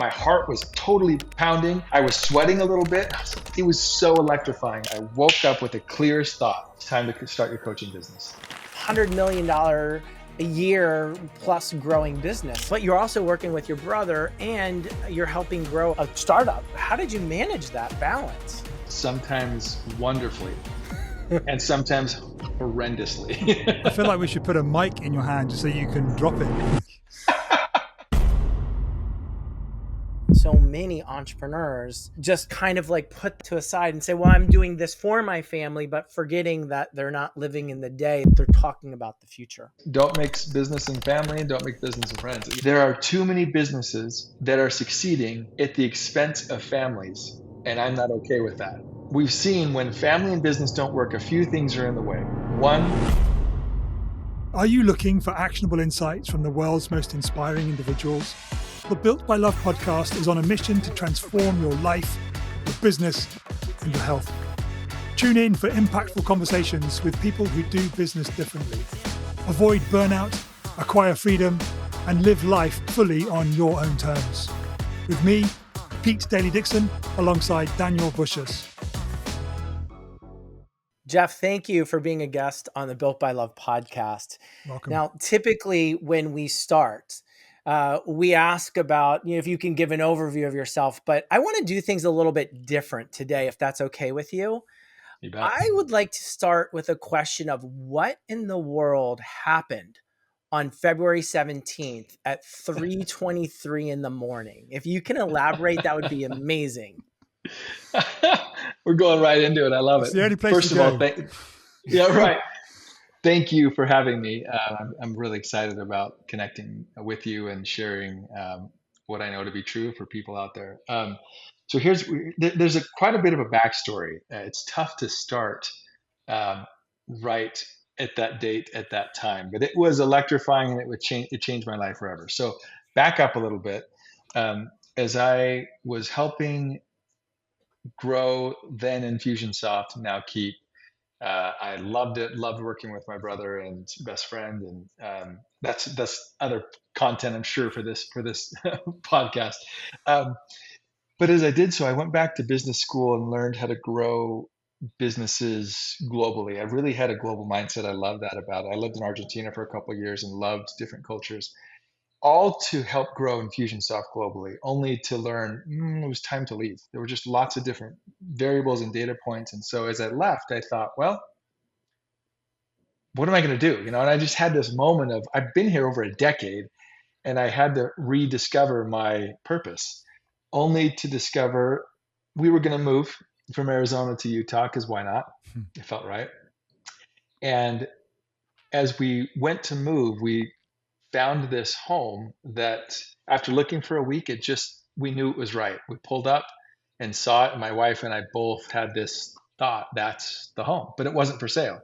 My heart was totally pounding. I was sweating a little bit. It was so electrifying. I woke up with the clearest thought. It's time to start your coaching business. $100 million a year plus growing business, but you're also working with your brother and you're helping grow a startup. How did you manage that balance? Sometimes wonderfully and sometimes horrendously. I feel like we should put a mic in your hand just so you can drop it. So many entrepreneurs just kind of like put to aside and say, well, I'm doing this for my family, but forgetting that they're not living in the day. They're talking about the future. Don't mix business and family, and don't mix business and friends. There are too many businesses that are succeeding at the expense of families, and I'm not okay with that. We've seen when family and business don't work, a few things are in the way. One, are you looking for actionable insights from the world's most inspiring individuals? The Built by Love podcast is on a mission to transform your life, your business, and your health. Tune in for impactful conversations with people who do business differently. Avoid burnout, acquire freedom, and live life fully on your own terms. With me, Pete Daly-Dickson, alongside Daniel Bussius. Jeff, thank you for being a guest on the Built by Love podcast. Welcome. Now, typically when we start, we ask about, if you can give an overview of yourself, but I want to do things a little bit different today, if that's okay with you. you bet. I would like to start with a question of what in the world happened on February 17th at 3:23 in the morning. If you can elaborate, that would be amazing. We're going right into it. I love It's it. the only place First to of go. all, yeah, right. Thank you for having me. I'm really excited about connecting with you and sharing what I know to be true for people out there. So there's quite a bit of a backstory. It's tough to start right at that date, at that time, but it was electrifying and it changed my life forever. So back up a little bit. As I was helping grow then Infusionsoft, now Keep, I loved it. Loved working with my brother and best friend, and that's other content I'm sure for this podcast. But as I did so, I went back to business school and learned how to grow businesses globally. I really had a global mindset. I love that about it. I lived in Argentina for a couple of years and loved different cultures, all to help grow Infusionsoft globally, only to learn it was time to leave. There were just lots of different variables and data points. And so as I left, I thought, well, what am I going to do? And I just had this moment of, I've been here over a decade and I had to rediscover my purpose, only to discover we were going to move from Arizona to Utah, because why not? It felt right. And as we went to move, we found this home that after looking for a week, we knew it was right. We pulled up and saw it. And my wife and I both had this thought, that's the home, but it wasn't for sale.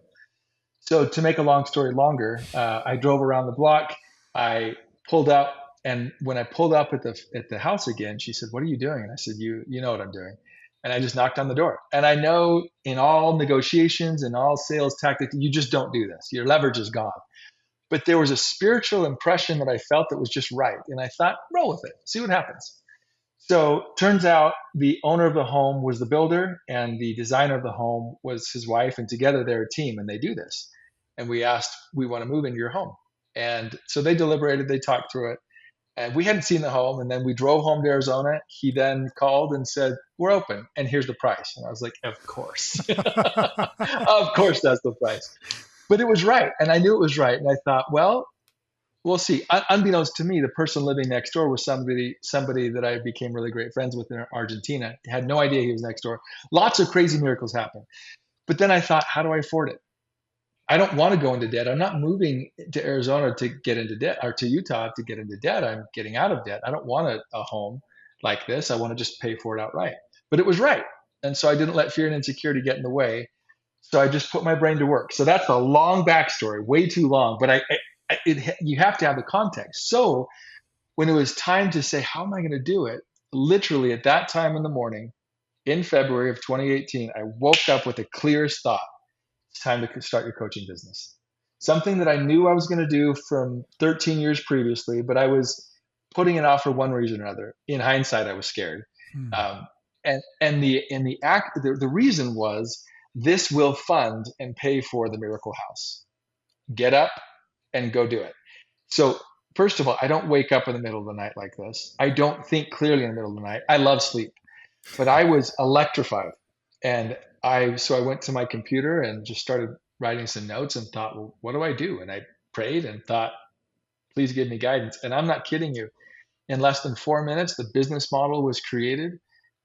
So to make a long story longer, I drove around the block. I pulled up, and when I pulled up at the house again, she said, "What are you doing?" And I said, "You know what I'm doing." And I just knocked on the door. And I know in all negotiations and all sales tactics, you just don't do this. Your leverage is gone. But there was a spiritual impression that I felt that was just right. And I thought, roll with it, see what happens. So turns out the owner of the home was the builder, and the designer of the home was his wife. And together they're a team, and they do this. And we asked, we want to move into your home. And so they deliberated, they talked through it. And we hadn't seen the home. And then we drove home to Arizona. He then called and said, "We're open, and here's the price." And I was like, of course. Of course that's the price. But it was right. And I knew it was right. And I thought, well, we'll see. Unbeknownst to me, the person living next door was somebody that I became really great friends with in Argentina. I had no idea he was next door. Lots of crazy miracles happened. But then I thought, how do I afford it? I don't want to go into debt. I'm not moving to Arizona to get into debt, or to Utah to get into debt. I'm getting out of debt. I don't want a home like this. I want to just pay for it outright. But it was right. And so I didn't let fear and insecurity get in the way. So I just put my brain to work. So that's a long backstory, way too long, but you have to have the context. So when it was time to say, how am I going to do it? Literally at that time in the morning, in February of 2018, I woke up with the clearest thought. It's time to start your coaching business. Something that I knew I was going to do from 13 years previously, but I was putting it off for one reason or another. In hindsight, I was scared. Um, the reason was, this will fund and pay for the Miracle House. Get up and go do it. So first of all, I don't wake up in the middle of the night like this. I don't think clearly in the middle of the night. I love sleep, but I was electrified. And so I went to my computer and just started writing some notes and thought, well, what do I do? And I prayed and thought, please give me guidance. And I'm not kidding you. In less than 4 minutes, the business model was created.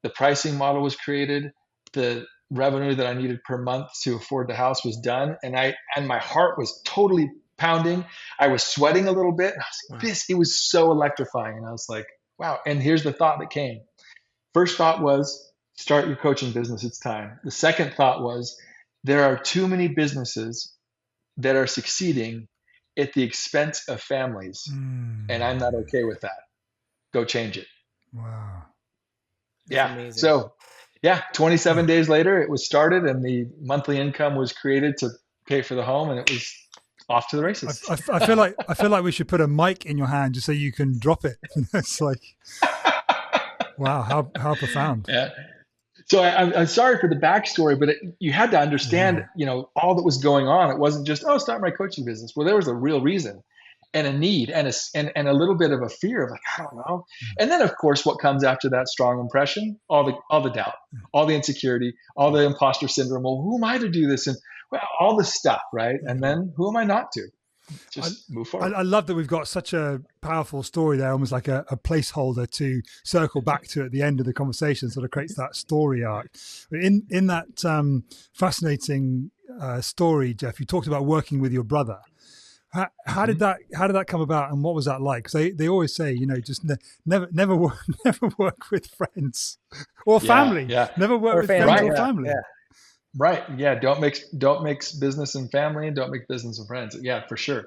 The pricing model was created. The revenue that I needed per month to afford the house was done. And my heart was totally pounding. I was sweating a little bit. And I was like, it was so electrifying. And I was like, wow. And here's the thought that came. First thought was, start your coaching business. It's time. The second thought was, there are too many businesses that are succeeding at the expense of families. And I'm not okay with that. Go change it. Wow. That's amazing. So 27 days later, it was started, and the monthly income was created to pay for the home, and it was off to the races. I feel like we should put a mic in your hand just so you can drop it. It's like, wow, how profound. Yeah. So I'm sorry for the backstory, but you had to understand, all that was going on. It wasn't just, start my coaching business. Well, there was a real reason and a need and a little bit of a fear of like, I don't know. And then of course, what comes after that strong impression, all the doubt, all the insecurity, all the imposter syndrome. Well, who am I to do this? And all the stuff, right? And then who am I not to? Just move forward. I love that we've got such a powerful story there, almost like a placeholder to circle back to at the end of the conversation, sort of creates that story arc. In that fascinating story, Jeff, you talked about working with your brother. How did that come about, and what was that like? Because they always say, just never work with friends or family. Never work with friends or family. Right. Yeah. Don't mix business and family, and don't mix business and friends. Yeah, for sure.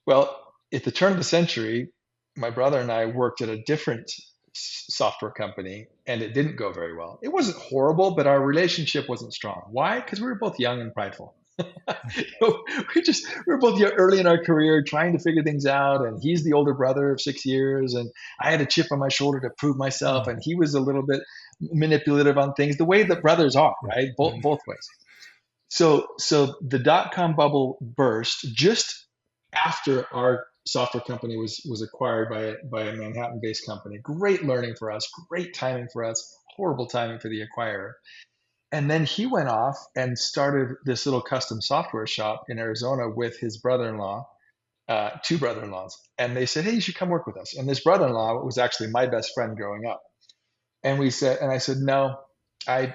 Well, at the turn of the century, my brother and I worked at a different software company, and it didn't go very well. It wasn't horrible, but our relationship wasn't strong. Why? Because we were both young and prideful. We were both early in our career trying to figure things out, and he's the older brother of 6 years, and I had a chip on my shoulder to prove myself, and he was a little bit manipulative on things, the way that brothers are, right? Both ways. So the dot-com bubble burst just after our software company was acquired by a Manhattan-based company. Great learning for us, great timing for us, horrible timing for the acquirer. And then he went off and started this little custom software shop in Arizona with his brother-in-law, two brother-in-laws. And they said, hey, you should come work with us. And this brother-in-law was actually my best friend growing up. And I said, no, I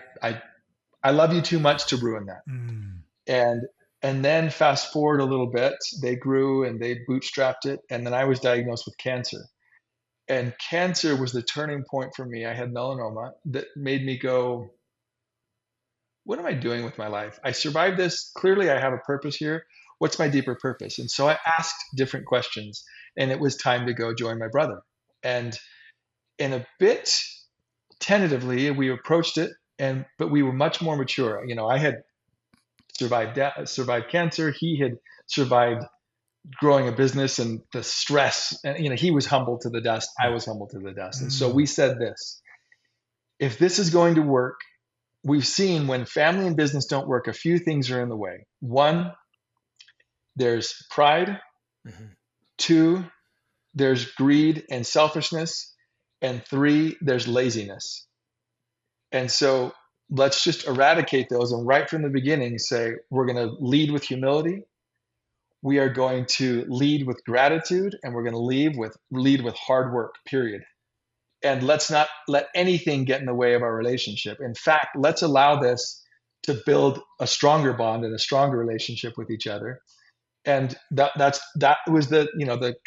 love you too much to ruin that. And then fast forward a little bit, they grew and they bootstrapped it. And then I was diagnosed with cancer. And cancer was the turning point for me. I had melanoma that made me go, what am I doing with my life? I survived this. Clearly, I have a purpose here. What's my deeper purpose? And so I asked different questions, and it was time to go join my brother. And in a bit tentatively, we approached it, but we were much more mature. I had survived cancer. He had survived growing a business and the stress. And he was humbled to the dust. I was humbled to the dust. And so we said this: if this is going to work, we've seen when family and business don't work, a few things are in the way. One, there's pride. 2, there's greed and selfishness. And 3, there's laziness. And so let's just eradicate those, and right from the beginning say, we're going to lead with humility. We are going to lead with gratitude, and we're going to lead with hard work, period. And let's not let anything get in the way of our relationship. In fact, let's allow this to build a stronger bond and a stronger relationship with each other. And that was the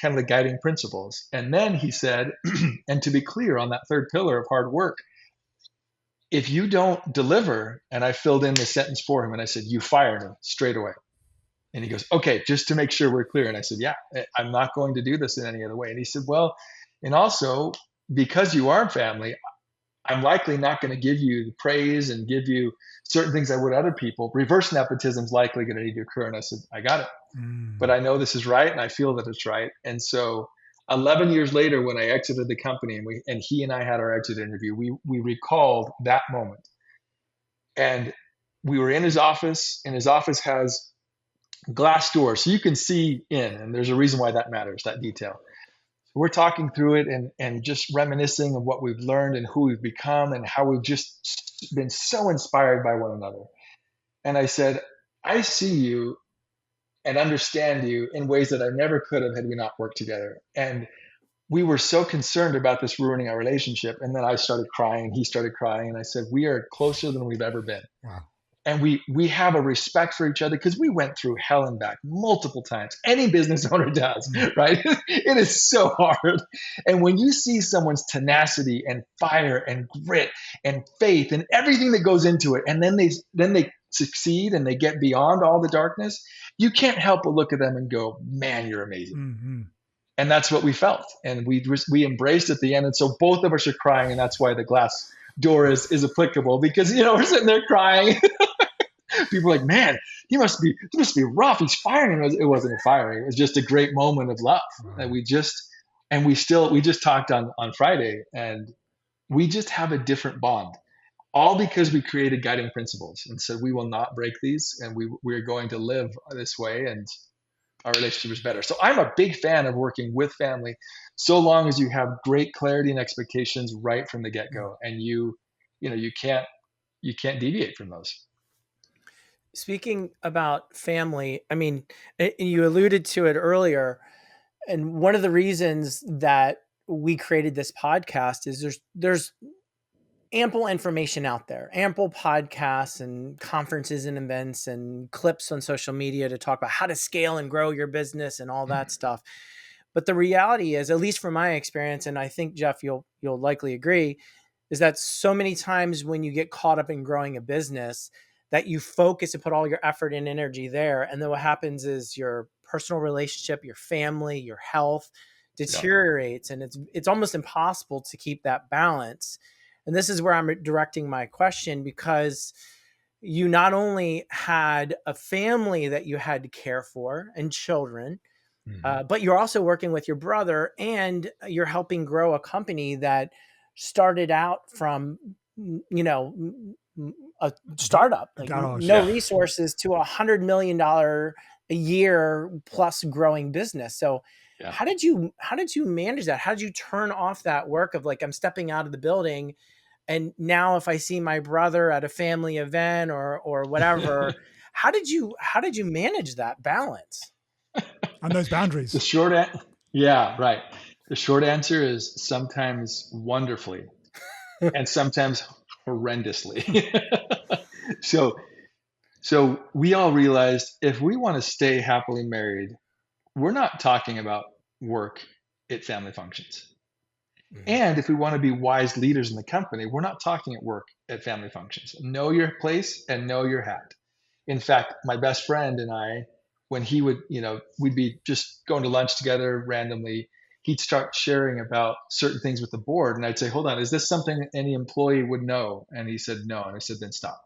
kind of the guiding principles. And then he said, and to be clear on that third pillar of hard work, if you don't deliver, and I filled in the sentence for him, and I said, you fired him straight away. And he goes, okay, just to make sure we're clear. And I said, yeah, I'm not going to do this in any other way. And he said, well, and also, because you are family, I'm likely not going to give you the praise and give you certain things I would other people. Reverse nepotism is likely going to need to occur. And I said, I got it. But I know this is right, and I feel that it's right. And so 11 years later, when I exited the company and he and I had our exit interview, we recalled that moment. And we were in his office, and his office has glass doors, so you can see in, and there's a reason why that matters, that detail. We're talking through it and just reminiscing of what we've learned and who we've become and how we've just been so inspired by one another. And I said, I see you and understand you in ways that I never could have had we not worked together. And we were so concerned about this ruining our relationship. And then I started crying, he started crying, and I said, we are closer than we've ever been. Wow. And we have a respect for each other because we went through hell and back multiple times. Any business owner does, right? It is so hard. And when you see someone's tenacity and fire and grit and faith and everything that goes into it, and then they succeed and they get beyond all the darkness, you can't help but look at them and go, man, you're amazing. Mm-hmm. And that's what we felt. And we embraced at the end. And so both of us are crying. And that's why the glass door is applicable, because, we're sitting there crying. People are like, man, he must be rough. He's firing. It wasn't a firing. It was just a great moment of love. Wow. And we just talked on Friday, and we just have a different bond, all because we created guiding principles and said, we will not break these, and we're going to live this way. And our relationship is better. So I'm a big fan of working with family, so long as you have great clarity and expectations right from the get-go, and you can't deviate from those. Speaking about family, I mean, you alluded to it earlier, and one of the reasons that we created this podcast is there's ample information out there, ample podcasts and conferences and events and clips on social media to talk about how to scale and grow your business and all that stuff. But the reality is, at least from my experience, and I think, Jeff, you'll likely agree, is that so many times when you get caught up in growing a business, that you focus and put all your effort and energy there. And then what happens is your personal relationship, your family, your health deteriorates. And it's almost impossible to keep that balance. And this is where I'm directing my question, because you not only had a family that you had to care for and children, but you're also working with your brother, and you're helping grow a company that started out from, a startup, like no resources, to $100 million a year plus growing business. So how did you manage that? How did you turn off that work of like, I'm stepping out of the building, and now if I see my brother at a family event or whatever, how did you manage that balance and those boundaries? The short answer is sometimes wonderfully and sometimes horrendously. So we all realized, if we want to stay happily married, we're not talking about work at family functions. Mm-hmm. And if we want to be wise leaders in the company, we're not talking at work at family functions. Know your place and know your hat. In fact, my best friend and I, when he would, we'd be just going to lunch together randomly, he'd start sharing about certain things with the board. And I'd say, hold on, is this something any employee would know? And he said, no. And I said, then stop.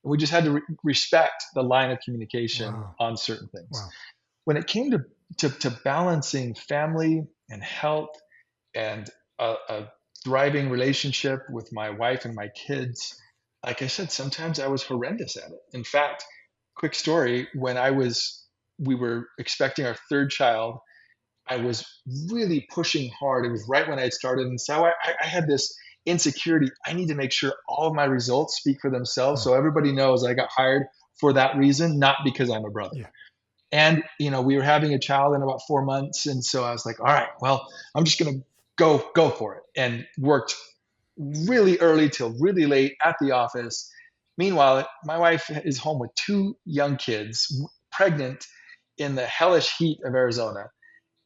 And we just had to respect the line of communication on certain things. Wow. When it came to balancing family and health and a thriving relationship with my wife and my kids, like I said, sometimes I was horrendous at it. In fact, quick story, when we were expecting our third child, I was really pushing hard. It was right when I had started. And so I had this insecurity. I need to make sure all of my results speak for themselves. So everybody knows I got hired for that reason, not because I'm a brother. Yeah. And, we were having a child in about 4 months. And so I was like, all right, well, I'm just going to go for it, and worked really early till really late at the office. Meanwhile, my wife is home with 2 young kids, pregnant in the hellish heat of Arizona.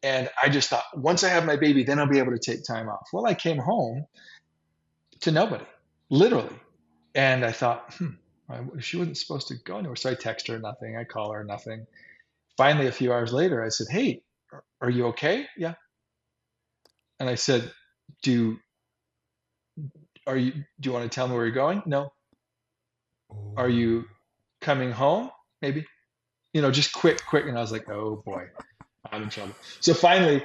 And I just thought, once I have my baby, then I'll be able to take time off. Well, I came home to nobody, literally. And I thought, she wasn't supposed to go anywhere. So I text her, nothing. I call her, nothing. Finally, a few hours later, I said, hey, are you okay? Yeah. And I said, do you want to tell me where you're going? No. Oh. Are you coming home? Maybe. Just quick. And I was like, oh boy, I'm in trouble. So finally,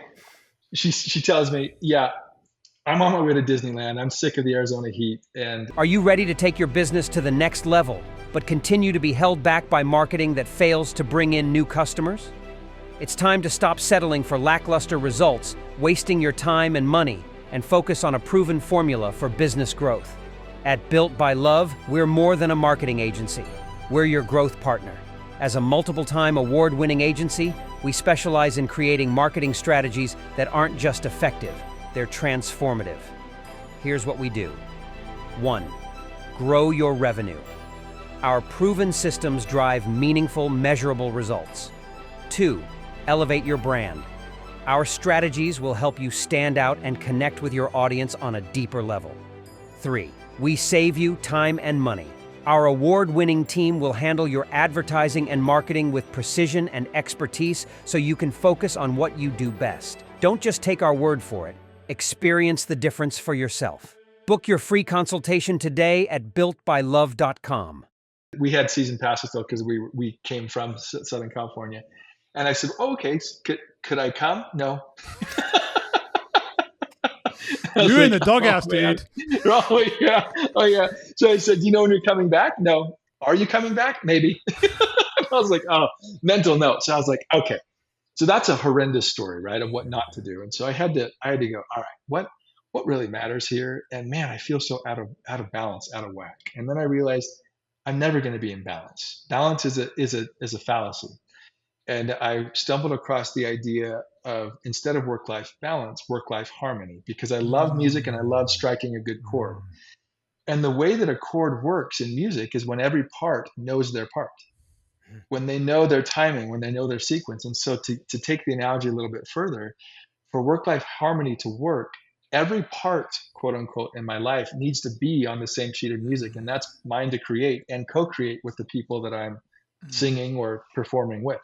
she tells me, yeah, I'm on my way to Disneyland. I'm sick of the Arizona heat. And Are you ready to take your business to the next level, but continue to be held back by marketing that fails to bring in new customers? It's time to stop settling for lackluster results, wasting your time and money, and focus on a proven formula for business growth. At Built by Love, we're more than a marketing agency. We're your growth partner. As a multiple-time award-winning agency, we specialize in creating marketing strategies that aren't just effective, they're transformative. Here's what we do. 1. Grow your revenue. Our proven systems drive meaningful, measurable results. 2. Elevate your brand. Our strategies will help you stand out and connect with your audience on a deeper level. 3. We save you time and money. Our award-winning team will handle your advertising and marketing with precision and expertise so you can focus on what you do best. Don't just take our word for it. Experience the difference for yourself. Book your free consultation today at builtbylove.com. we had season passes though, because we came from Southern California. And I said, oh, okay, could I come? No. You're in the doghouse, dude. Oh, yeah. Oh, yeah. So I said, do you know when you're coming back? No. Are you coming back? Maybe. I was like, oh, mental note. So I was like, okay. So that's a horrendous story, right, of what not to do. And so I had to go, all right, what really matters here? And man, I feel so out of balance, out of whack. And then I realized I'm never going to be in balance. Balance is a fallacy. And I stumbled across the idea of, instead of work-life balance, work-life harmony, because I love music and I love striking a good chord. And the way that a chord works in music is when every part knows their part, when they know their timing, when they know their sequence. And so to take the analogy a little bit further, for work-life harmony to work, every part, quote unquote, in my life needs to be on the same sheet of music. And that's mine to create and co-create with the people that I'm singing or performing with.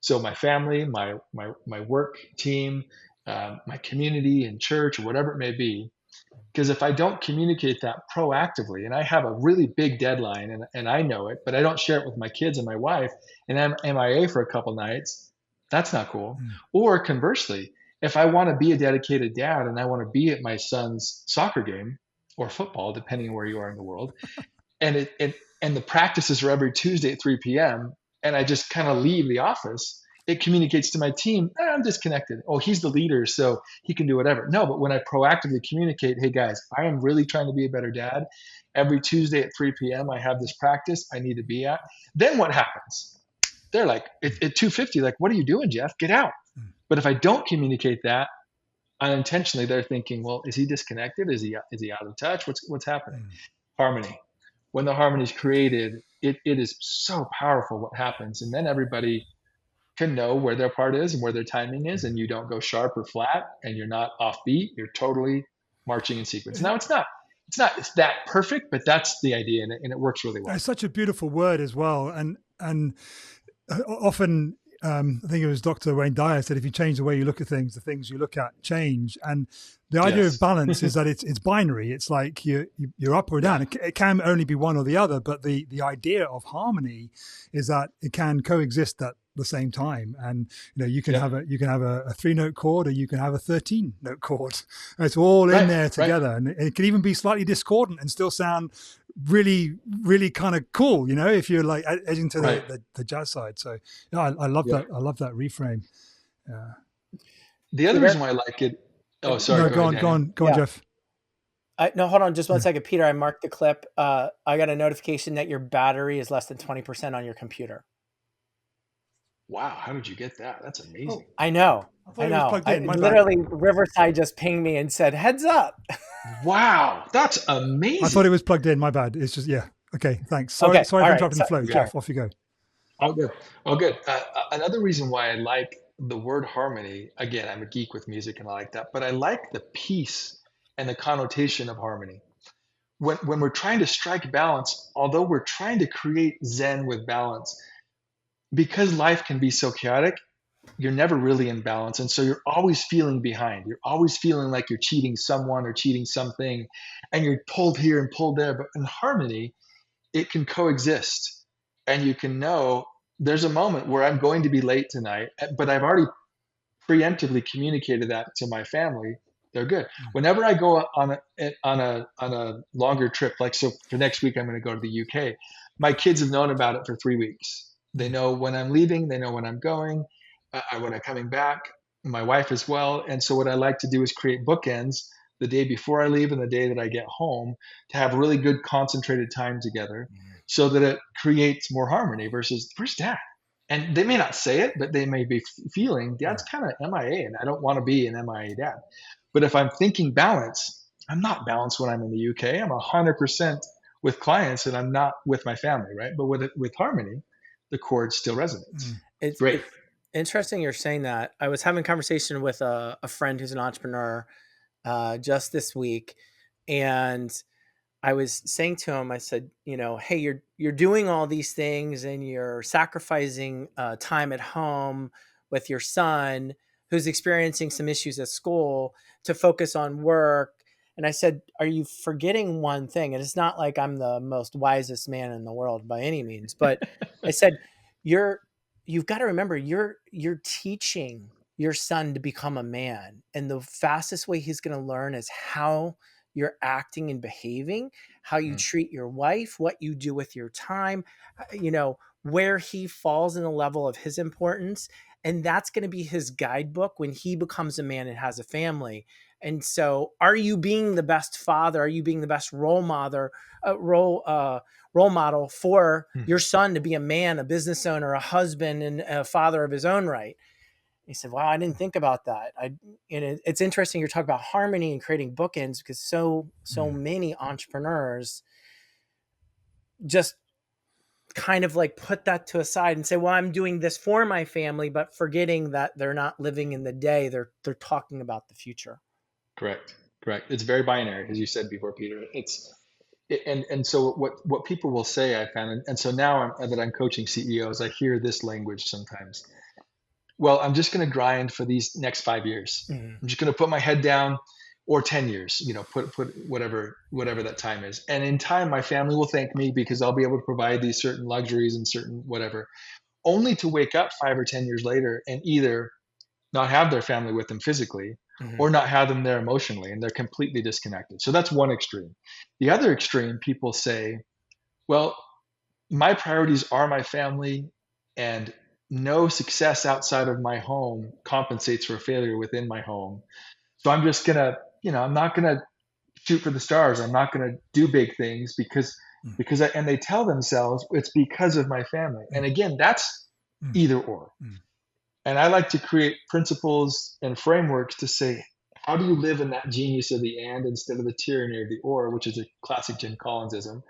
So my family, my work team, my community and church, or whatever it may be. Because if I don't communicate that proactively, and I have a really big deadline and I know it, but I don't share it with my kids and my wife, and I'm MIA for a couple nights, that's not cool. Or conversely, if I want to be a dedicated dad and I want to be at my son's soccer game or football, depending on where you are in the world, and the practices are every Tuesday at 3 p.m., and I just kind of leave the office, it communicates to my team, I'm disconnected. Oh, he's the leader, so he can do whatever. No, but when I proactively communicate, hey guys, I am really trying to be a better dad. Every Tuesday at 3 p.m., I have this practice I need to be at. Then what happens? They're like, at 2:50, like, what are you doing, Jeff? Get out. But if I don't communicate that unintentionally, they're thinking, well, is he disconnected? Is he out of touch? What's happening? Harmony. When the harmony is created, it is so powerful what happens. And then everybody can know where their part is and where their timing is, and you don't go sharp or flat, and you're not offbeat. You're totally marching in sequence. Now it's that perfect, but that's the idea, and it works really well. It's such a beautiful word as well, and often I think it was Dr. Wayne Dyer said, if you change the way you look at things, the things you look at change. And the idea of balance is that it's binary. It's like you're up or down. It can only be one or the other, but the idea of harmony is that it can coexist at the same time. And you can have a 3-note chord, or you can have a 13-note chord. And it's all in there together, and it can even be slightly discordant and still sound really, really kind of cool, if you're like edging to the jazz side. So I love that. I love that reframe. The other reason why I like it. Oh, sorry. No, go on, Jeff. No, hold on just one second. Peter, I marked the clip. I got a notification that your battery is less than 20% on your computer. Wow, how did you get that? That's amazing. I know. Literally, Riverside just pinged me and said, heads up. Wow, that's amazing. I thought it was plugged in. My bad. It's just, yeah. Okay, thanks. Sorry for interrupting the flow. Jeff, off you go. All good. Another reason why I like the word harmony, again, I'm a geek with music and I like that, but I like the peace and the connotation of harmony. When we're trying to strike balance, although we're trying to create Zen with balance, because life can be so chaotic, you're never really in balance. And so you're always feeling behind. You're always feeling like you're cheating someone or cheating something, and you're pulled here and pulled there. But in harmony, it can coexist. And you can know there's a moment where I'm going to be late tonight, but I've already preemptively communicated that to my family, they're good. Whenever I go on a longer trip, like so for next week, I'm going to go to the UK. My kids have known about it for 3 weeks. They know when I'm leaving. They know when I'm going, when I'm coming back. My wife as well. And so what I like to do is create bookends the day before I leave and the day that I get home to have really good concentrated time together, so that it creates more harmony versus where's dad? And they may not say it, but they may be feeling dad's kind of MIA, and I don't want to be an MIA dad. But if I'm thinking balance, I'm not balanced when I'm in the UK. I'm 100% with clients, and I'm not with my family, right? But with harmony, the chord still resonates. Great. It's interesting you're saying that. I was having a conversation with a friend who's an entrepreneur just this week, and I was saying to him, I said, hey, you're doing all these things and you're sacrificing time at home with your son who's experiencing some issues at school to focus on work. And I said, are you forgetting one thing? And it's not like I'm the most wisest man in the world by any means, but I said, you've got to remember you're teaching your son to become a man. And the fastest way he's going to learn is how you're acting and behaving, how you treat your wife, what you do with your time, where he falls in the level of his importance. And that's going to be his guidebook when he becomes a man and has a family. And so are you being the best father? Are you being the best role model for your son to be a man, a business owner, a husband, and a father of his own right? He said, wow, I didn't think about that. It's interesting you're talking about harmony and creating bookends, because so many entrepreneurs just kind of like put that to a side and say, well, I'm doing this for my family, but forgetting that they're not living in the day. They're talking about the future. Correct. It's very binary, as you said before, Peter. And so what people will say, I found, and so now that I'm coaching CEOs, I hear this language sometimes. Well, I'm just going to grind for these next 5 years. I'm just going to put my head down, or 10 years, put whatever that time is. And in time, my family will thank me because I'll be able to provide these certain luxuries and certain whatever, only to wake up 5 or 10 years later and either not have their family with them physically or not have them there emotionally, and they're completely disconnected. So that's one extreme. The other extreme, people say, well, my priorities are my family, and no success outside of my home compensates for failure within my home. So I'm just going to, I'm not going to shoot for the stars. I'm not going to do big things because and they tell themselves it's because of my family. And again, that's either or. And I like to create principles and frameworks to say, how do you live in that genius of the and instead of the tyranny of the or, which is a classic Jim Collinsism?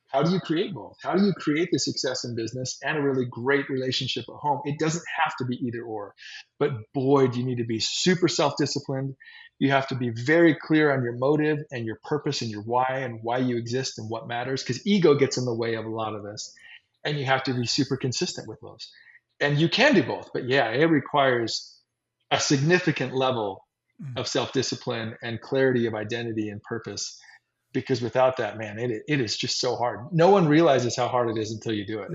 How do you create both? How do you create the success in business and a really great relationship at home? It doesn't have to be either or, but boy, do you need to be super self-disciplined. You have to be very clear on your motive and your purpose and your why you exist and what matters, because ego gets in the way of a lot of this. And you have to be super consistent with those. And you can do both, but yeah, it requires a significant level of self-discipline and clarity of identity and purpose. Because without that, man, it is just so hard. No one realizes how hard it is until you do it.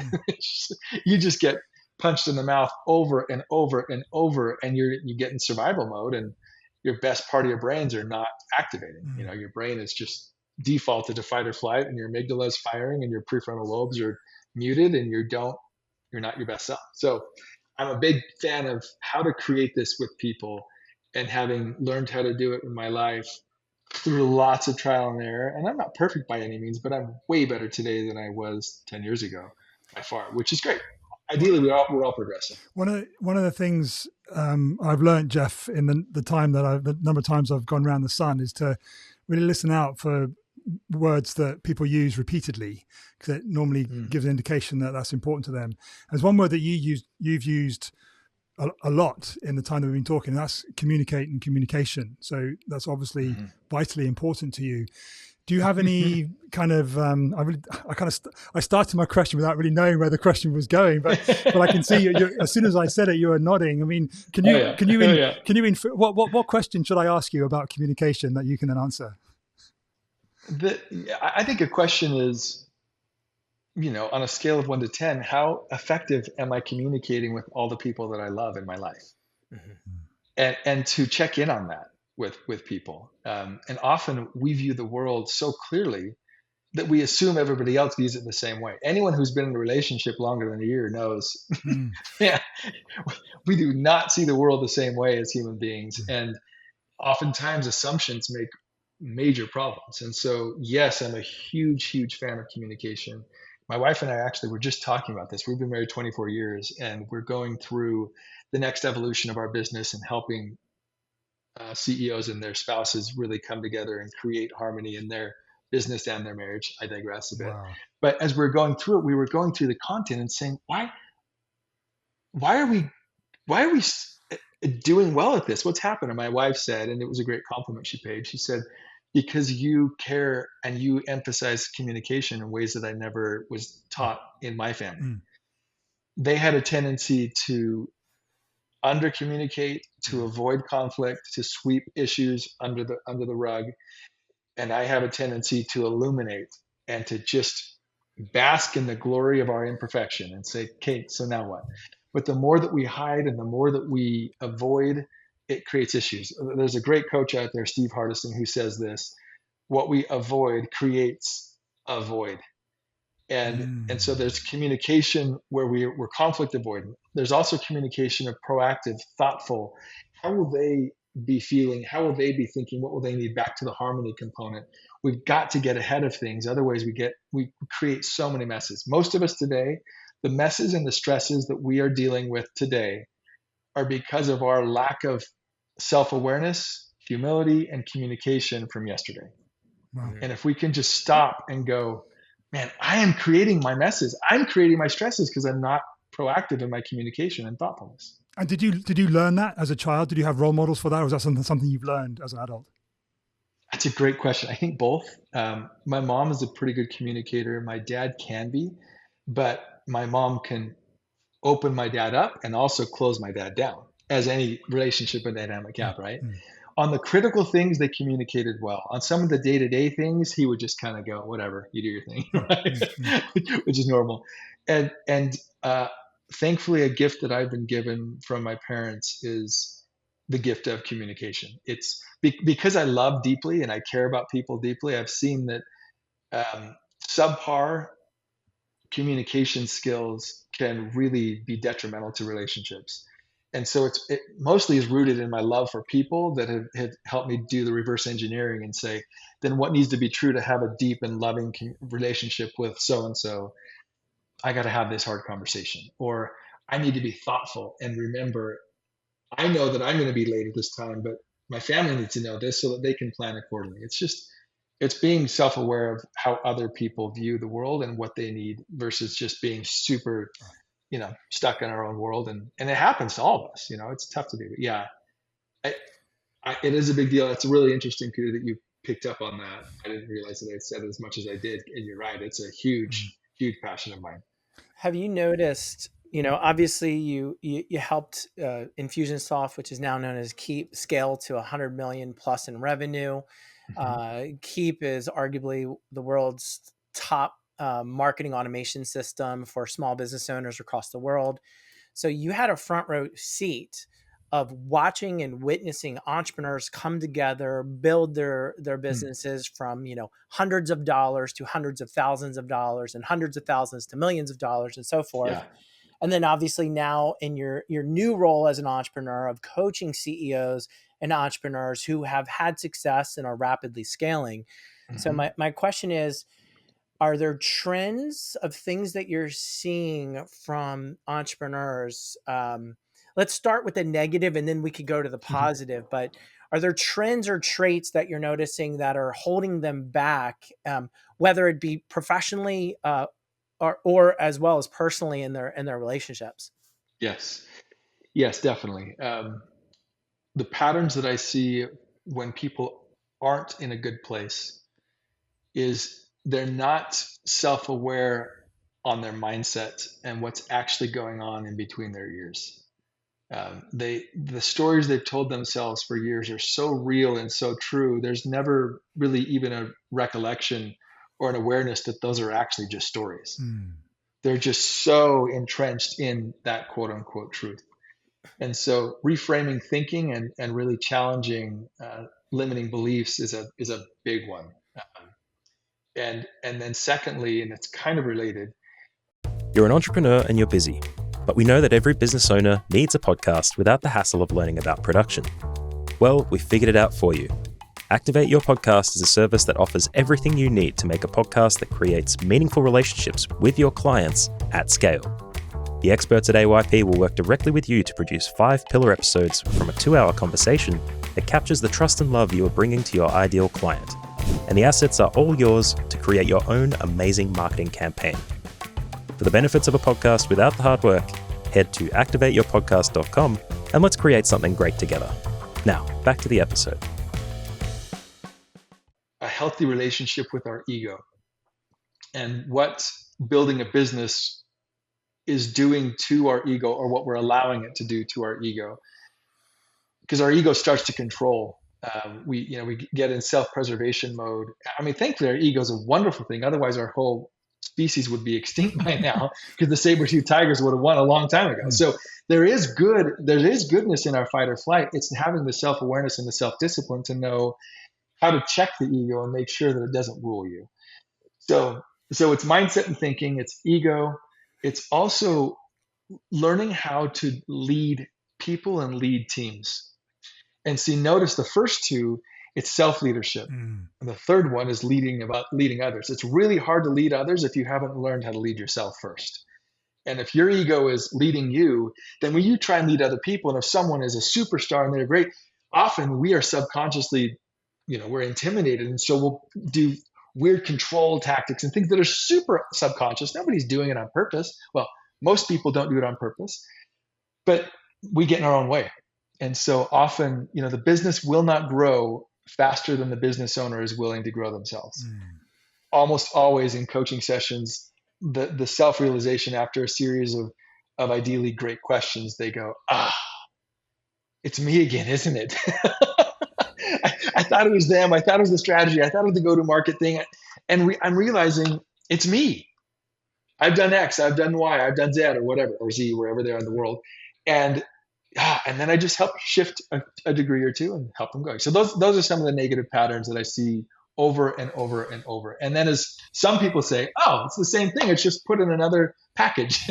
You just get punched in the mouth over and over and over, and you get in survival mode, and your best part of your brains are not activating. Your brain is just defaulted to fight or flight, and your amygdala is firing, and your prefrontal lobes are muted, and you're not your best self. So I'm a big fan of how to create this with people, and having learned how to do it in my life through lots of trial and error. And I'm not perfect by any means, but I'm way better today than I was 10 years ago by far, which is great. Ideally, we're all progressing. One of the things I've learned, Jeff, in the number of times I've gone around the sun, is to really listen out for words that people use repeatedly, because it normally gives an indication that that's important to them. There's one word that you've used a lot in the time that we've been talking, and that's communicate and communication. So that's obviously vitally important to you. Do you have any kind of? I started my question without really knowing where the question was going, but I can see you as soon as I said it, you were nodding. I mean, can you what question should I ask you about communication that you can then answer? I think a question is, on a scale of 1 to 10, how effective am I communicating with all the people that I love in my life? and to check in on that with people. And often we view the world so clearly that we assume everybody else views it the same way. Anyone who's been in a relationship longer than a year knows, yeah, we do not see the world the same way as human beings. And oftentimes assumptions make major problems. And so, yes, I'm a huge fan of communication. My wife and I actually were just talking about this. We've been married 24 years, and we're going through the next evolution of our business and helping CEOs and their spouses really come together and create harmony in their business and their marriage. I digress a bit. Wow. But as we're going through it, we were going through the content and saying, why are we doing well at this? What's happened? And my wife said, and it was a great compliment she paid. She said, because you care and you emphasize communication in ways that I never was taught in my family. They had a tendency to under communicate, to avoid conflict, to sweep issues under the rug. And I have a tendency to illuminate and to just bask in the glory of our imperfection and say, okay, so now what? But the more that we hide and the more that we avoid, it creates issues. There's a great coach out there, Steve Hardison, who says this: what we avoid creates a void. And so there's communication where we're conflict avoidant. There's also communication of proactive, thoughtful. How will they be feeling? How will they be thinking? What will they need? Back to the harmony component. We've got to get ahead of things. Otherwise, we create so many messes. Most of us today, the messes and the stresses that we are dealing with today are because of our lack of self-awareness, humility, and communication from yesterday. Wow. And if we can just stop and go, man, I am creating my messes. I'm creating my stresses because I'm not proactive in my communication and thoughtfulness. And did you learn that as a child? Did you have role models for that, or is that something you've learned as an adult? That's a great question. I think both. My mom is a pretty good communicator. My dad can be, but my mom can open my dad up and also close my dad down, as any relationship and dynamic have, right? On the critical things, they communicated well. On some of the day-to-day things, he would just kind of go, whatever, you do your thing, right? Which is normal. And thankfully, a gift that I've been given from my parents is the gift of communication. It's because I love deeply and I care about people deeply. I've seen that subpar communication skills can really be detrimental to relationships. And so it mostly is rooted in my love for people that have helped me do the reverse engineering and say, then what needs to be true to have a deep and loving relationship with so-and-so? I got to have this hard conversation, or I need to be thoughtful and remember, I know that I'm going to be late at this time, but my family needs to know this so that they can plan accordingly. It's being self-aware of how other people view the world and what they need versus just being super, stuck in our own world. And it happens to all of us, it's tough to do, but yeah, it is a big deal. It's really interesting, Peter, that you picked up on that. I didn't realize that I said as much as I did. And you're right. It's a huge passion of mine. Have you noticed, obviously you helped Infusionsoft, which is now known as Keep, scale to 100 million plus in revenue. Keep is arguably the world's top marketing automation system for small business owners across the world. So you had a front row seat of watching and witnessing entrepreneurs come together, build their businesses from, hundreds of dollars to hundreds of thousands of dollars and hundreds of thousands to millions of dollars and so forth. Yeah. And then obviously now in your new role as an entrepreneur of coaching CEOs and entrepreneurs who have had success and are rapidly scaling. So my question is, are there trends of things that you're seeing from entrepreneurs? Let's start with the negative and then we could go to the positive, but are there trends or traits that you're noticing that are holding them back, whether it be professionally or as well as personally in their relationships? Yes, definitely. The patterns that I see when people aren't in a good place is they're not self-aware on their mindset and what's actually going on in between their ears. The stories they've told themselves for years are so real and so true. There's never really even a recollection or an awareness that those are actually just stories. They're just so entrenched in that quote unquote truth. And so reframing thinking and really challenging limiting beliefs is a big one. And then secondly, and it's kind of related. You're an entrepreneur and you're busy, but we know that every business owner needs a podcast without the hassle of learning about production. Well, we figured it out for you. Activate Your Podcast is a service that offers everything you need to make a podcast that creates meaningful relationships with your clients at scale. The experts at AYP will work directly with you to produce 5-pillar episodes from a 2-hour conversation that captures the trust and love you are bringing to your ideal client. And the assets are all yours to create your own amazing marketing campaign. For the benefits of a podcast without the hard work, head to activateyourpodcast.com and let's create something great together. Now, back to the episode. A healthy relationship with our ego and what building a business is doing to our ego, or what we're allowing it to do to our ego, because our ego starts to control. We get in self-preservation mode. I mean, thankfully, our ego is a wonderful thing. Otherwise, our whole species would be extinct by now, because the saber-toothed tigers would have won a long time ago. So there is goodness in our fight or flight. It's having the self-awareness and the self-discipline to know how to check the ego and make sure that it doesn't rule you. So it's mindset and thinking, it's ego. It's also learning how to lead people and lead teams. And see, notice the first two, it's self-leadership. And the third one is leading others. It's really hard to lead others if you haven't learned how to lead yourself first. And if your ego is leading you, then when you try and lead other people, and if someone is a superstar and they're great, often we are subconsciously, we're intimidated. And so we'll do weird control tactics and things that are super subconscious. Nobody's doing it on purpose. Well, most people don't do it on purpose, but we get in our own way. And so often, the business will not grow faster than the business owner is willing to grow themselves. Almost always in coaching sessions, the self-realization after a series of ideally great questions, they go, it's me again, isn't it? I thought it was them. I thought it was the strategy. I thought it was the go-to-market thing. And I'm realizing it's me. I've done X, I've done Y, I've done Z or whatever, or Z, wherever they are in the world. And then I just help shift a degree or two and help them go. So those are some of the negative patterns that I see over and over and over. And then as some people say, it's the same thing. It's just put in another package.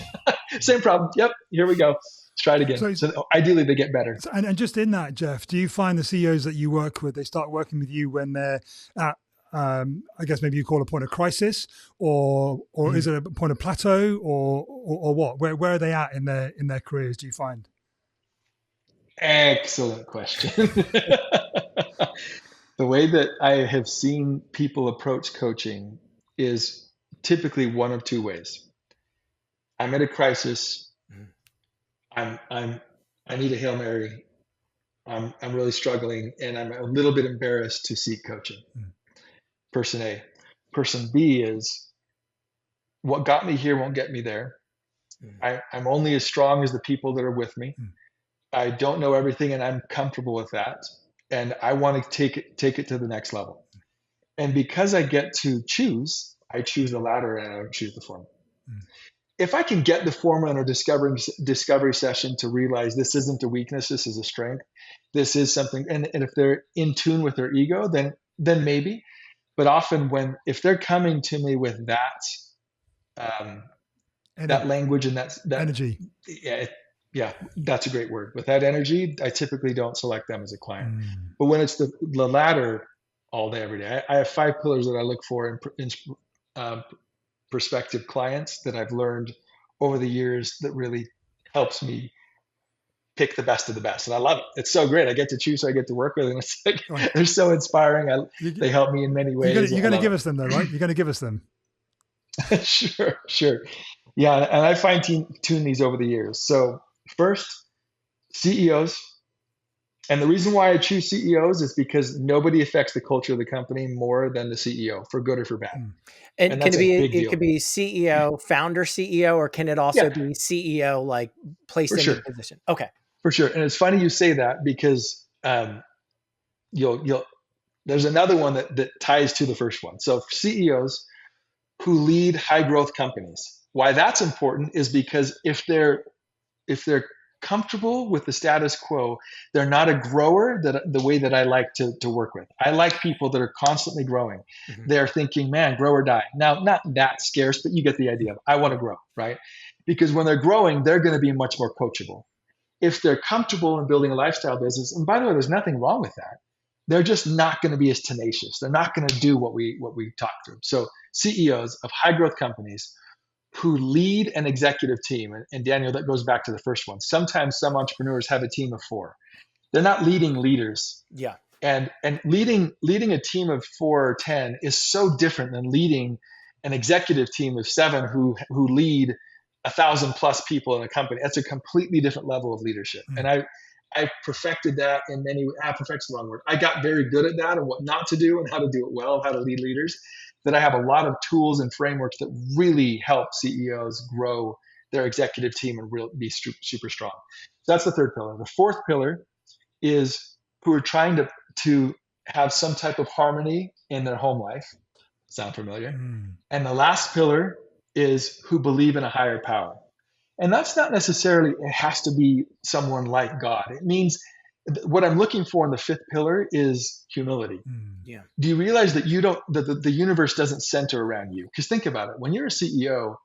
Same problem. Yep, here we go. Let's try it again. So ideally they get better. And just in that, Jeff, do you find the CEOs that you work with, they start working with you when they're at, I guess maybe you call it a point of crisis, or is it a point of plateau, or what? Where are they at in their careers, do you find? Excellent question. The way that I have seen people approach coaching is typically one of two ways. I'm at a crisis. I need a Hail Mary. I'm really struggling, and I'm a little bit embarrassed to seek coaching. Person A. Person B is, what got me here won't get me there. I'm only as strong as the people that are with me. I don't know everything, and I'm comfortable with that. And I want to take it to the next level. And because I get to choose, I choose the latter and I don't choose the former. If I can get the former in a discovery session to realize this isn't a weakness, this is a strength, this is something, and if they're in tune with their ego, then maybe. But often if they're coming to me with that language and that energy, yeah, that's a great word. With that energy, I typically don't select them as a client. But when it's the latter, all day, every day, I have 5 pillars that I look for in prospective clients that I've learned over the years that really helps me pick the best of the best. And I love it. It's so great. I get to choose, so I get to work with them. It's like, they're so inspiring. They help me in many ways. You're going to give us them though, right? You're going to give us them. Sure. Yeah. And I fine-tune these over the years. So first, CEOs. And the reason why I choose CEOs is because nobody affects the culture of the company more than the CEO, for good or for bad. And can it could be CEO, founder CEO, or can it also be CEO like placed in the position? Okay. For sure. And it's funny you say that, because there's another one that ties to the first one. So CEOs who lead high growth companies. Why that's important is because if they're comfortable with the status quo. They're not a grower the way that I like to work with. I like people that are constantly growing. Mhm. They're thinking, man, grow or die. Now, not that scarce, but you get the idea. I want to grow, right? Because when they're growing, they're going to be much more coachable. If they're comfortable in building a lifestyle business, and by the way, there's nothing wrong with that, they're just not going to be as tenacious. They're not going to do what we talk through. So CEOs of high growth companies who lead an executive team, and Daniel, that goes back to the first one. Sometimes some entrepreneurs have a team of 4. They're not leading leaders. Yeah. And leading a team of 4 or 10 is so different than leading an executive team of 7 who lead 1,000 plus people in a company. That's a completely different level of leadership. And I perfected that in many ways. Perfect's the wrong word. I got very good at that and what not to do and how to do it well, how to lead leaders. That I have a lot of tools and frameworks that really help CEOs grow their executive team and be super strong. So that's the third pillar. The fourth pillar is who are trying to have some type of harmony in their home life. Sound familiar? And the last pillar is who believe in a higher power. And that's not necessarily, it has to be someone like God. It means what I'm looking for in the fifth pillar is humility. Yeah. Do you realize that the universe doesn't center around you? Because think about it. When you're a CEO,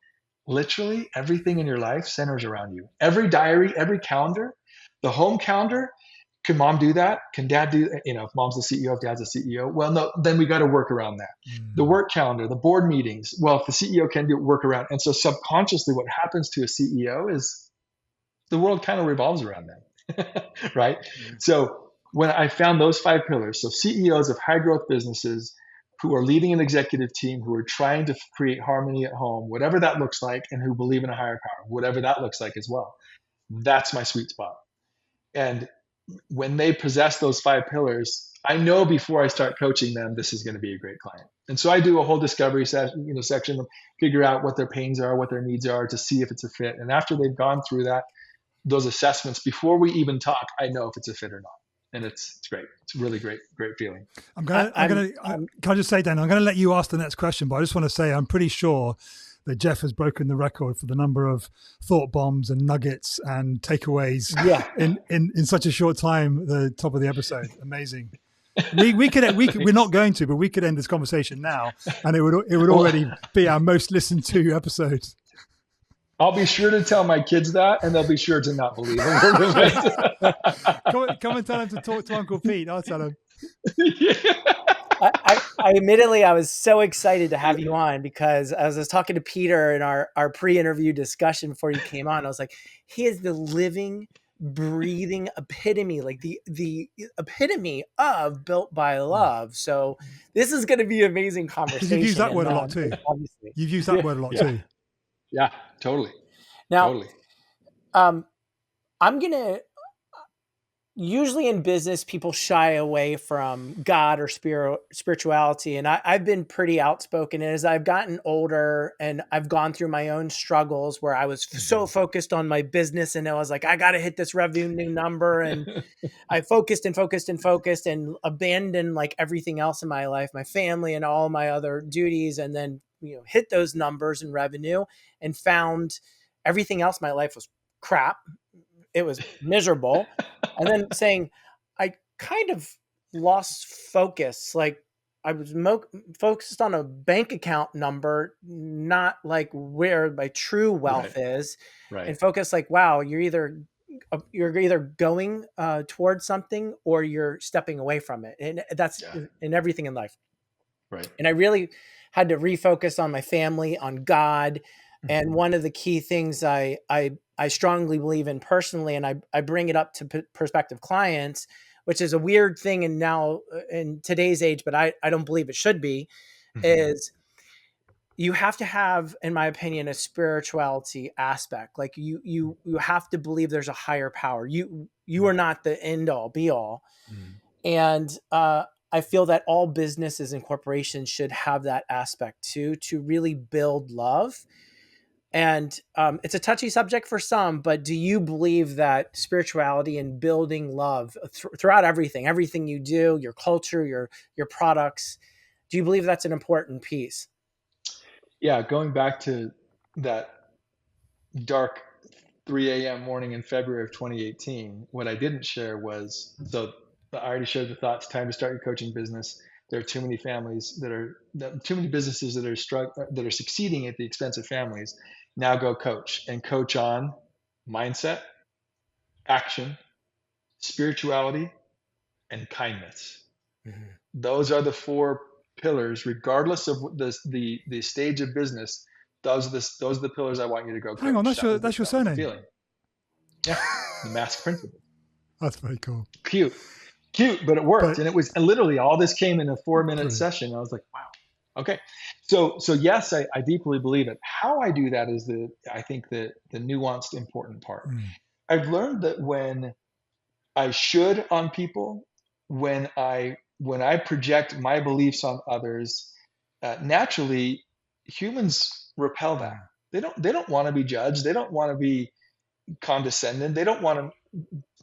literally everything in your life centers around you. Every diary, every calendar, the home calendar. Can mom do that? Can dad do that? If mom's the CEO, if dad's the CEO, well, no, then we got to work around that. The work calendar, the board meetings. Well, if the CEO can do work around. And so subconsciously what happens to a CEO is the world kind of revolves around them, right? So when I found those 5 pillars, so CEOs of high growth businesses who are leading an executive team, who are trying to create harmony at home, whatever that looks like, and who believe in a higher power, whatever that looks like as well, that's my sweet spot. And when they possess those 5 pillars, I know before I start coaching them, this is going to be a great client. And so I do a whole discovery section, figure out what their pains are, what their needs are, to see if it's a fit. And after they've gone through those assessments, before we even talk, I know if it's a fit or not. And it's great. It's a really great feeling. Can I just say, Dan, I'm going to let you ask the next question, but I just want to say I'm pretty sure that Jeff has broken the record for the number of thought bombs and nuggets and takeaways in such a short time at the top of the episode. Amazing. We're not going to, but we could end this conversation now and it would already be our most listened to episode. I'll be sure to tell my kids that, and they'll be sure to not believe them. Come and tell them to talk to Uncle Pete. I'll tell them. I admittedly, I was so excited to have you on because as I was talking to Peter in our pre-interview discussion before you came on, I was like, he is the living, breathing epitome, like the epitome of Built by Love. So this is going to be an amazing conversation. You've used that word a lot too. Obviously. You've used that word a lot too. Yeah, totally. Now, totally. I'm going to, usually in business, people shy away from God or spirituality. And I've been pretty outspoken. And as I've gotten older and I've gone through my own struggles where I was so focused on my business and I was like, I got to hit this revenue number. And I focused and abandoned like everything else in my life, my family and all my other duties. And then, hit those numbers in revenue and found everything else in my life was crap. It was miserable. And then saying, I kind of lost focus. Like I was focused on a bank account number, not like where my true wealth is. Right. And focus like, wow, you're either going towards something or you're stepping away from it. And that's in everything in life. Right. And I really had to refocus on my family, on God. And one of the key things I strongly believe in personally, and I bring it up to prospective clients, which is a weird thing and now in today's age, but I don't believe it should be, is you have to have, in my opinion, a spirituality aspect. Like you have to believe there's a higher power. You are not the end all be all. And I feel that all businesses and corporations should have that aspect too, to really build love. And it's a touchy subject for some, but do you believe that spirituality and building love throughout everything you do, your culture, your products, do you believe that's an important piece? Yeah, going back to that dark 3 a.m. morning in February of 2018. What I didn't share was, so I already shared the thoughts, time to start your coaching business. There are too many families too many businesses that are succeeding at the expense of families. Now go coach and coach on mindset, action, spirituality, and kindness. Mhm. Those are the four pillars, regardless of the stage of business. Those are the pillars I want you to go Hang on, coach. that's your that was the surname. feeling. Yeah, the mask principle. That's very cool. Cute, but it worked, and it was literally all this came in a 4-minute session. I was like, wow, okay. So yes, I deeply believe it. How I do that is I think the nuanced, important part. I've learned that when I should on people, when I project my beliefs on others, naturally humans repel that. They don't want to be judged. They don't want to be condescending. They don't want to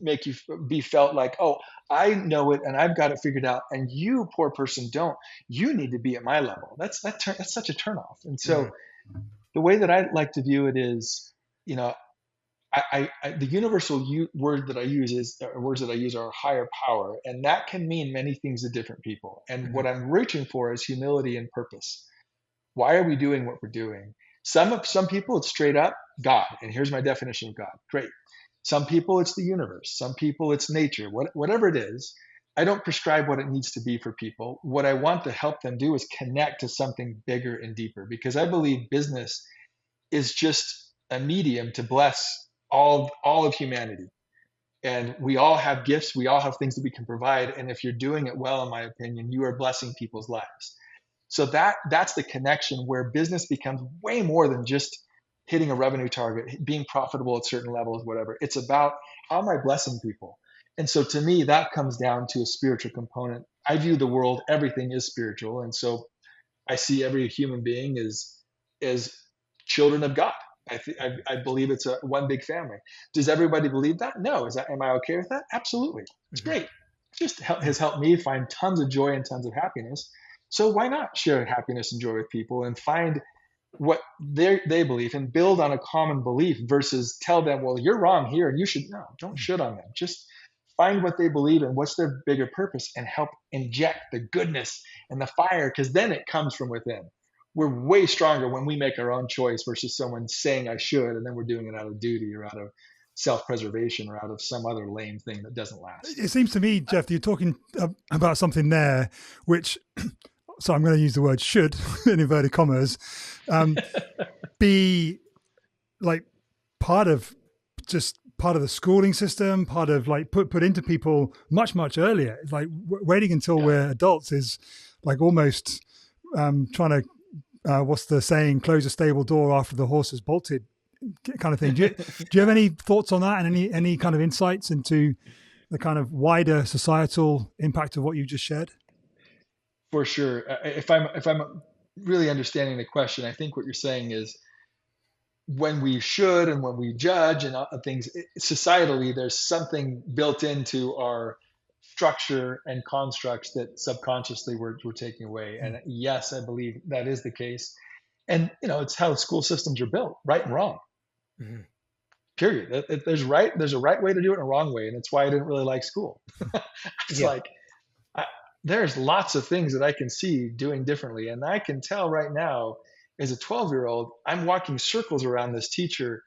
make you be felt like, oh, I know it and I've got it figured out, and you, poor person, don't. You need to be at my level. That's such a turnoff. And so the way that I like to view it is, you know, the universal word that I use is words that I use are higher power, and that can mean many things to different people. And what I'm reaching for is humility and purpose. Why are we doing what we're doing? Some people it's straight up God, and here's my definition of God. Great. Some people it's the universe. Some people it's nature. Whatever it is, I don't prescribe what it needs to be for people. What I want to help them do is connect to something bigger and deeper, because I believe business is just a medium to bless all of humanity. And we all have gifts. We all have things that we can provide. And if you're doing it well, in my opinion, you are blessing people's lives. So that's the connection where business becomes way more than just hitting a revenue target, being profitable at certain levels, whatever. It's about how am I blessing people? And so to me, that comes down to a spiritual component. I view the world, everything is spiritual. And so I see every human being as children of God. I believe it's one big family. Does everybody believe that? No. Am I okay with that? Absolutely. It's great. It just has helped me find tons of joy and tons of happiness. So why not share happiness and joy with people and find what they believe and build on a common belief versus tell them, well, you're wrong here and you should. No, don't shit on them. Just find what they believe and what's their bigger purpose and help inject the goodness and the fire, because then it comes from within. We're way stronger when we make our own choice versus someone saying I should, and then we're doing it out of duty or out of self-preservation or out of some other lame thing that doesn't last. It seems to me, Jeff, you're talking about something there which, so I'm going to use the word should in inverted commas, be like part of the schooling system, part of like put into people much earlier. It's like waiting until we're adults is like almost trying to what's the saying, close a stable door after the horse has bolted, kind of thing. Do you have any thoughts on that, and any kind of insights into the kind of wider societal impact of what you just shared? For sure. If I'm really understanding the question, I think what you're saying is when we should and when we judge and things societally, there's something built into our structure and constructs that subconsciously we're taking away. And yes, I believe that is the case. And it's how school systems are built, right and wrong. Period. There's a right way to do it and a wrong way, and it's why I didn't really like school. It's like there's lots of things that I can see doing differently, and I can tell right now as a 12-year-old, I'm walking circles around this teacher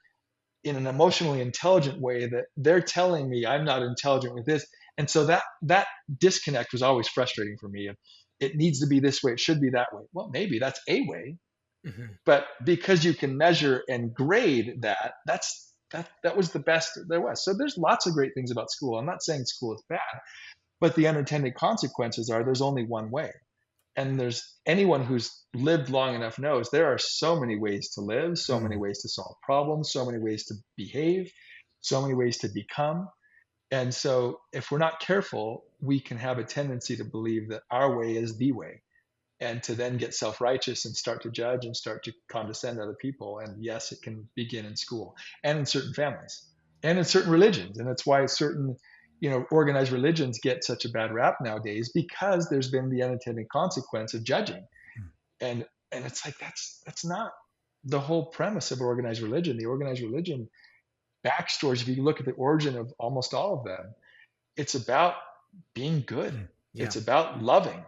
in an emotionally intelligent way that they're telling me I'm not intelligent with this. And so that disconnect was always frustrating for me. It needs to be this way. It should be that way. Well, maybe that's a way, but because you can measure and grade that was the best there was. So there's lots of great things about school. I'm not saying school is bad, but the unintended consequences are there's only one way. And there's anyone who's lived long enough knows there are so many ways to live, so many ways to solve problems, so many ways to behave, so many ways to become. And so if we're not careful, we can have a tendency to believe that our way is the way, and to then get self-righteous and start to judge and start to condescend other people. And yes, it can begin in school and in certain families and in certain religions. And that's why certain organized religions get such a bad rap nowadays, because there's been the unintended consequence of judging. And it's like, that's not the whole premise of organized religion. The organized religion backstories, if you look at the origin of almost all of them, it's about being good. Yeah. It's about loving.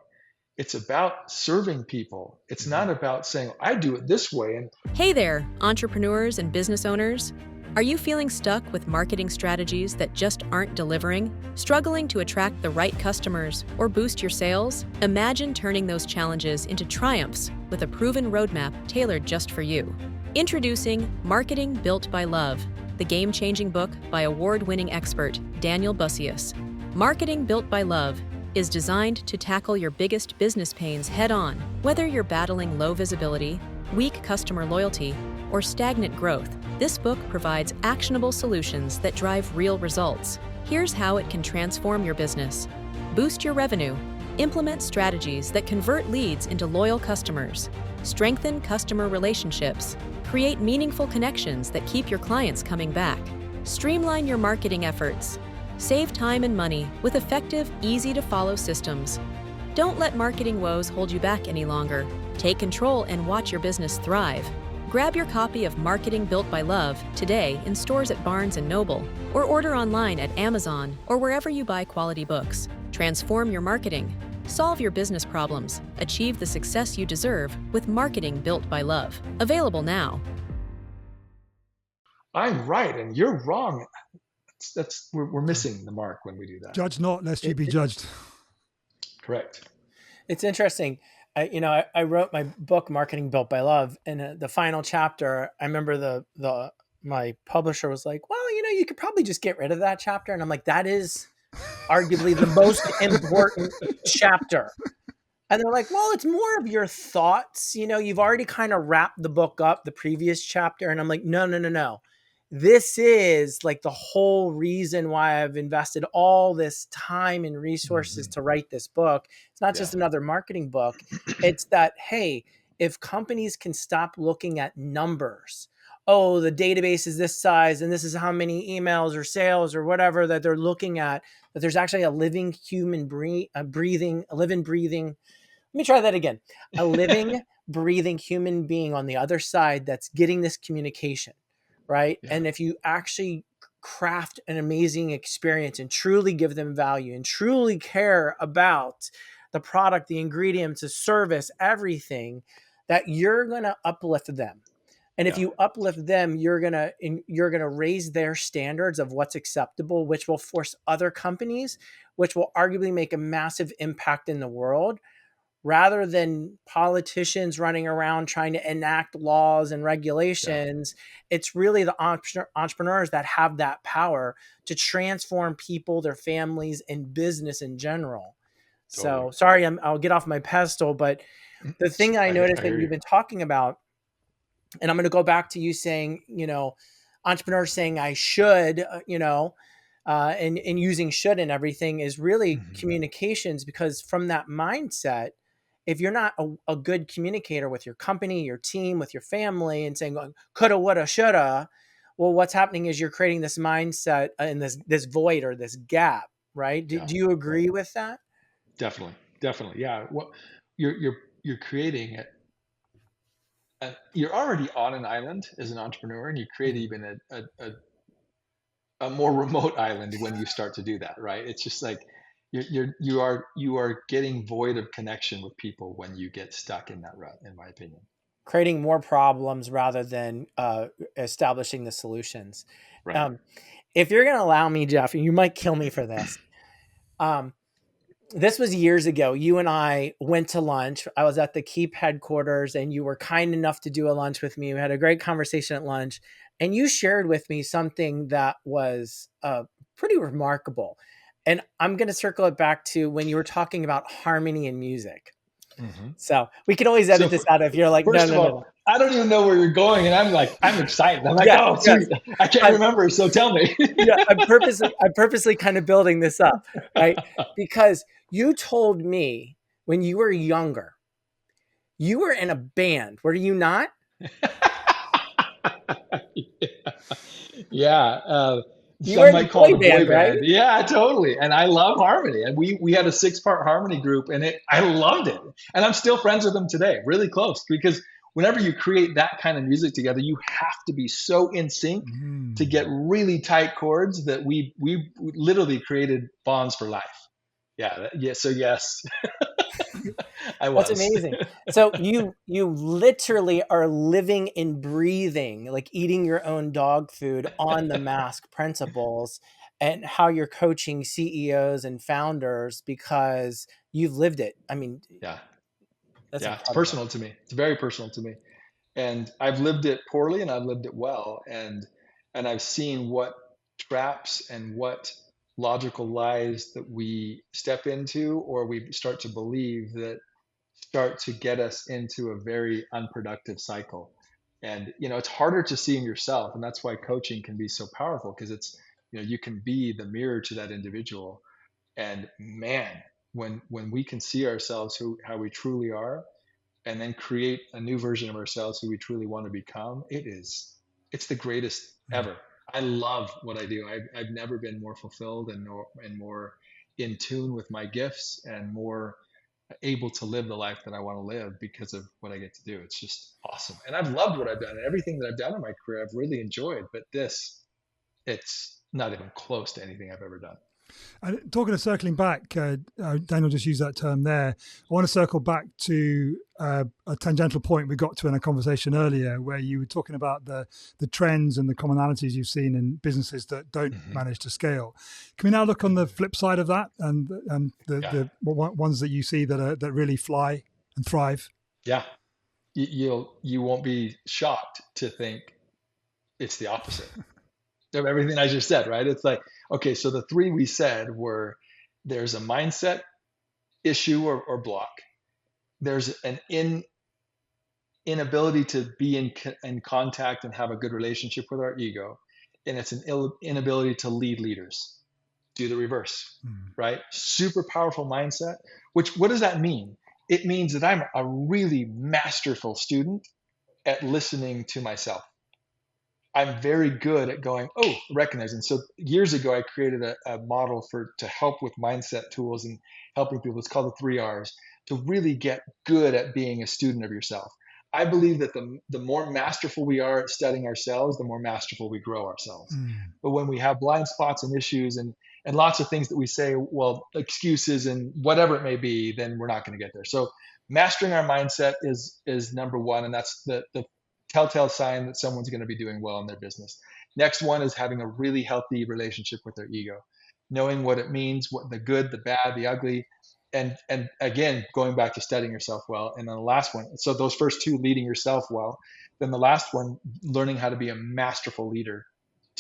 It's about serving people. It's not about saying, I do it this way. And Hey there, entrepreneurs and business owners. Are you feeling stuck with marketing strategies that just aren't delivering? Struggling to attract the right customers or boost your sales? Imagine turning those challenges into triumphs with a proven roadmap tailored just for you. Introducing Marketing Built by Love, the game-changing book by award-winning expert Daniel Bussius. Marketing Built by Love is designed to tackle your biggest business pains head-on, whether you're battling low visibility, weak customer loyalty, or stagnant growth. This book provides actionable solutions that drive real results. Here's how it can transform your business. Boost your revenue. Implement strategies that convert leads into loyal customers. Strengthen customer relationships. Create meaningful connections that keep your clients coming back. Streamline your marketing efforts. Save time and money with effective, easy-to-follow systems. Don't let marketing woes hold you back any longer. Take control and watch your business thrive. Grab your copy of Marketing Built by Love today in stores at Barnes & Noble, or order online at Amazon or wherever you buy quality books. Transform your marketing. Solve your business problems. Achieve the success you deserve with Marketing Built by Love. Available now. I'm right and you're wrong. We're missing the mark when we do that. Judge not, lest you be judged. Correct. It's interesting. I wrote my book, Marketing Built by Love, and the final chapter, I remember my publisher was like, well, you could probably just get rid of that chapter. And I'm like, that is arguably the most important chapter. And they're like, well, it's more of your thoughts. You've already kind of wrapped the book up, the previous chapter. And I'm like, no. This is like the whole reason why I've invested all this time and resources to write this book. It's not just another marketing book. It's that, hey, if companies can stop looking at numbers, oh, the database is this size and this is how many emails or sales or whatever that they're looking at, that there's actually a living human breathing, let me try that again. A living, breathing human being on the other side that's getting this communication. Right. Yeah. And if you actually craft an amazing experience and truly give them value and truly care about the product, the ingredients, the service, everything, that you're going to uplift them. And if you uplift them, you're going to raise their standards of what's acceptable, which will force other companies, which will arguably make a massive impact in the world. Rather than politicians running around trying to enact laws and regulations, it's really the entrepreneurs that have that power to transform people, their families, and business in general. Totally. So sorry, I'll get off my pedestal, but the thing I noticed that you've been talking about, and I'm going to go back to you saying, entrepreneurs saying I should, and using should and everything is really communications, because from that mindset, if you're not a good communicator with your company, your team, with your family, and saying coulda, woulda, shoulda, well, what's happening is you're creating this mindset and this void or this gap, right? Do you agree with that? Definitely. Yeah. Well, you're creating it. You're already on an island as an entrepreneur, and you create even a more remote island when you start to do that, right? It's just like you are getting void of connection with people when you get stuck in that rut, in my opinion. Creating more problems rather than establishing the solutions. Right. If you're going to allow me, Jeff, and you might kill me for this. This was years ago. You and I went to lunch. I was at the Keep headquarters, and you were kind enough to do a lunch with me. We had a great conversation at lunch, and you shared with me something that was pretty remarkable. And I'm going to circle it back to when you were talking about harmony in music. So we can always edit this out if you're like, no. I don't even know where you're going, and I'm excited. I'm like, I can't remember, so tell me. I'm purposely kind of building this up, right? Because you told me when you were younger, you were in a band, were you not? Yeah. You were in a boy band, right? Yeah, totally. And I love harmony. And we had a 6-part harmony group, and I loved it. And I'm still friends with them today, really close, because whenever you create that kind of music together, you have to be so in sync to get really tight chords that we literally created bonds for life. Yeah. So yes, I That's was. amazing. So you literally are living and breathing, like eating your own dog food on the mask principles, and how you're coaching CEOs and founders because you've lived it. I mean, Yeah. that's Yeah. It's incredible. personal to me. It's very personal to me. And I've lived it poorly and I've lived it well. And I've seen what traps and what logical lies that we step into or we start to believe that start to get us into a very unproductive cycle. And it's harder to see in yourself, and that's why coaching can be so powerful, because it's you can be the mirror to that individual. And man, when we can see ourselves how we truly are, and then create a new version of ourselves who we truly want to become, it's the greatest ever. I love what I do. I've never been more fulfilled and more in tune with my gifts and more able to live the life that I want to live because of what I get to do. It's just awesome. And I've loved what I've done, and everything that I've done in my career, I've really enjoyed, but it's not even close to anything I've ever done. And talking of circling back, Daniel just used that term there. I want to circle back to a tangential point we got to in a conversation earlier, where you were talking about the trends and the commonalities you've seen in businesses that don't manage to scale. Can we now look on the flip side of that and the ones that you see that really fly and thrive? Yeah, you won't be shocked to think it's the opposite of everything I just said, right? It's like, okay, so the three we said were, there's a mindset issue or block. There's an inability to be in contact and have a good relationship with our ego. And it's an inability to lead leaders. Do the reverse, right? Super powerful mindset, what does that mean? It means that I'm a really masterful student at listening to myself. I'm very good at going, recognizing. So years ago, I created a model to help with mindset tools and helping people. It's called the 3 R's, to really get good at being a student of yourself. I believe that the more masterful we are at studying ourselves, the more masterful we grow ourselves. But when we have blind spots and issues and lots of things that we say, well, excuses and whatever it may be, then we're not going to get there. So mastering our mindset is number one, and that's the telltale sign that someone's going to be doing well in their business. Next one is having a really healthy relationship with their ego, knowing what it means, what the good, the bad, the ugly, and again, going back to studying yourself well. And then the last one, so those first two, leading yourself well. Then the last one, learning how to be a masterful leader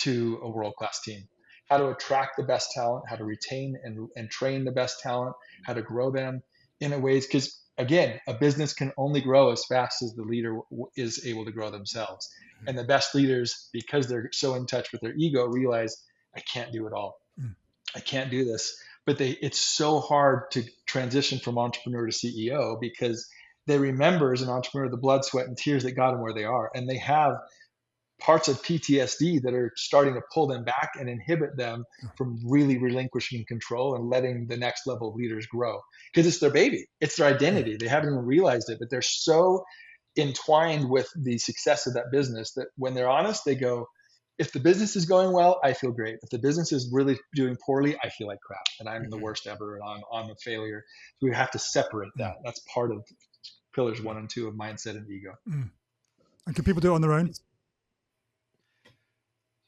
to a world-class team, how to attract the best talent, how to retain and train the best talent, how to grow them in a ways, because again, a business can only grow as fast as the leader is able to grow themselves. And the best leaders, because they're so in touch with their ego, realize, I can't do it all. I can't do this. But it's so hard to transition from entrepreneur to CEO, because they remember as an entrepreneur the blood, sweat, and tears that got them where they are. And they have parts of PTSD that are starting to pull them back and inhibit them from really relinquishing control and letting the next level of leaders grow. Because it's their baby, it's their identity. They haven't even realized it, but they're so entwined with the success of that business that when they're honest, they go, if the business is going well, I feel great. If the business is really doing poorly, I feel like crap and I'm the worst ever and I'm a failure. So we have to separate that. That's part of pillars 1 and 2 of mindset and ego. And can people do it on their own?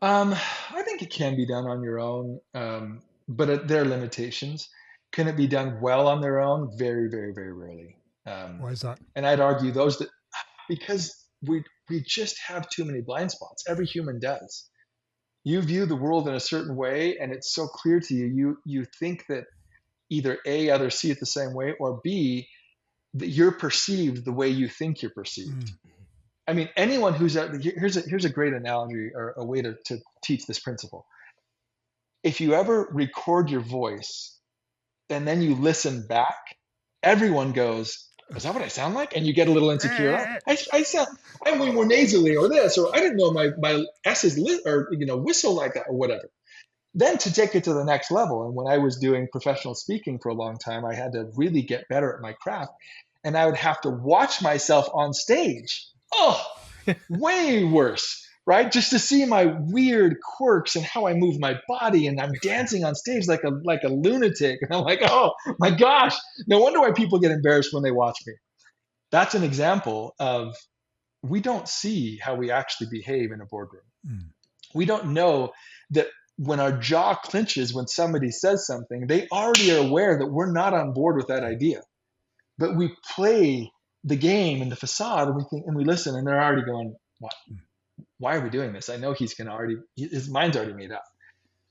I think it can be done on your own, but there are limitations. Can it be done well on their own? Very, very, very rarely. Why is that? And I'd argue because we just have too many blind spots. Every human does. You view the world in a certain way, and it's so clear to you. You think that either A, others see it the same way, or B, that you're perceived the way you think you're perceived. I mean, anyone who's here's a great analogy or a way to teach this principle. If you ever record your voice and then you listen back, everyone goes, is that what I sound like? And you get a little insecure. I'm way more nasally or this, or I didn't know my S is lit or whistle like that or whatever. Then to take it to the next level. And when I was doing professional speaking for a long time, I had to really get better at my craft. And I would have to watch myself on stage Oh, way worse, right? Just to see my weird quirks and how I move my body, and I'm dancing on stage like a lunatic, and I'm like, oh my gosh, no wonder why people get embarrassed when they watch me. That's an example of, we don't see how we actually behave in a boardroom. Mm. We don't know that when our jaw clenches when somebody says something, they already are aware that we're not on board with that idea. But we play the game and the facade, and we think, and we listen, and they're already going, "What? Why are we doing this? I know he's going to already, his mind's already made up."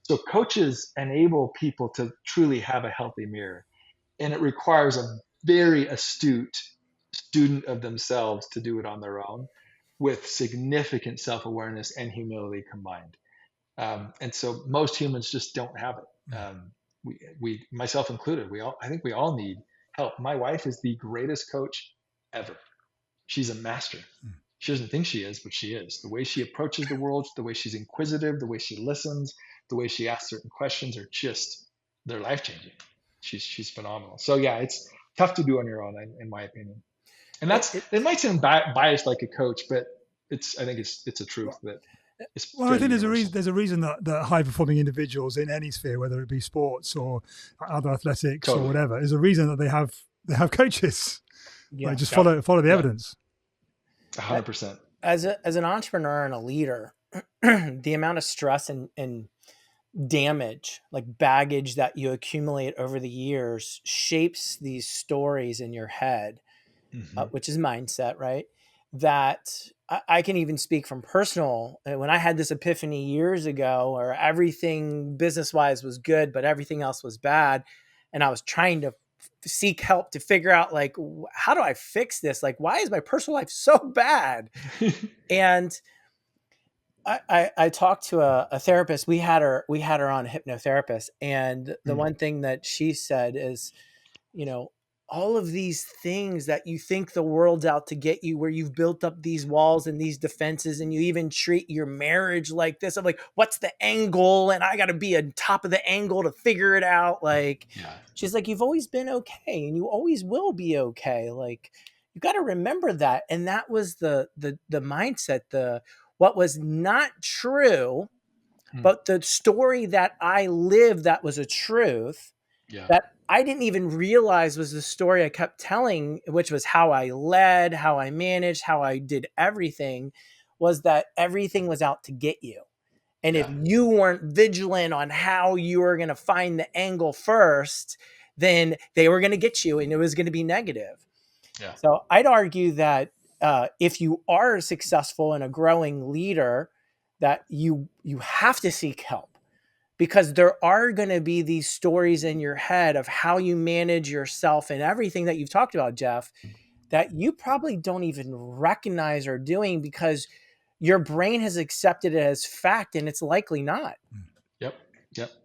So coaches enable people to truly have a healthy mirror, and it requires a very astute student of themselves to do it on their own, with significant self-awareness and humility combined. And so most humans just don't have it. We, myself included, I think we all need help. My wife is the greatest coach ever. She's a master. She doesn't think she is, but she is. The way she approaches the world, the way she's inquisitive, the way she listens, the way she asks certain questions are just, they're life changing. She's phenomenal. So yeah, it's tough to do on your own, in my opinion. And it might sound biased like a coach, but I think it's a truth that it's. Well, I think universal. there's a reason that high performing individuals in any sphere, whether it be sports or other athletics or whatever, is a reason that they have coaches. Yeah. Like, just follow the evidence. 100%. As an entrepreneur and a leader, the amount of stress and damage, like baggage, that you accumulate over the years shapes these stories in your head, which is mindset, right? That I can even speak from personal. When I had this epiphany years ago, or everything business-wise was good, but everything else was bad, and I was trying to seek help to figure out, like, how do I fix this? Like, why is my personal life so bad? And I talked to a therapist. We had her on, a hypnotherapist. And the one thing that she said is, all of these things that you think the world's out to get you, where you've built up these walls and these defenses, and you even treat your marriage like this. I'm like, what's the angle? And I got to be on top of the angle to figure it out. Like, she's like, you've always been okay, and you always will be okay. Like, you got to remember that. And that was the mindset, what was not true, but the story that I lived that was a truth, that I didn't even realize was the story I kept telling, which was how I led, how I managed, how I did everything, was that everything was out to get you. And if you weren't vigilant on how you were going to find the angle first, then they were going to get you, and it was going to be negative. So I'd argue that if you are successful and a growing leader, that you have to seek help, because there are going to be these stories in your head of how you manage yourself and everything that you've talked about, Jeff, that you probably don't even recognize or doing, because your brain has accepted it as fact, and it's likely not. Yep.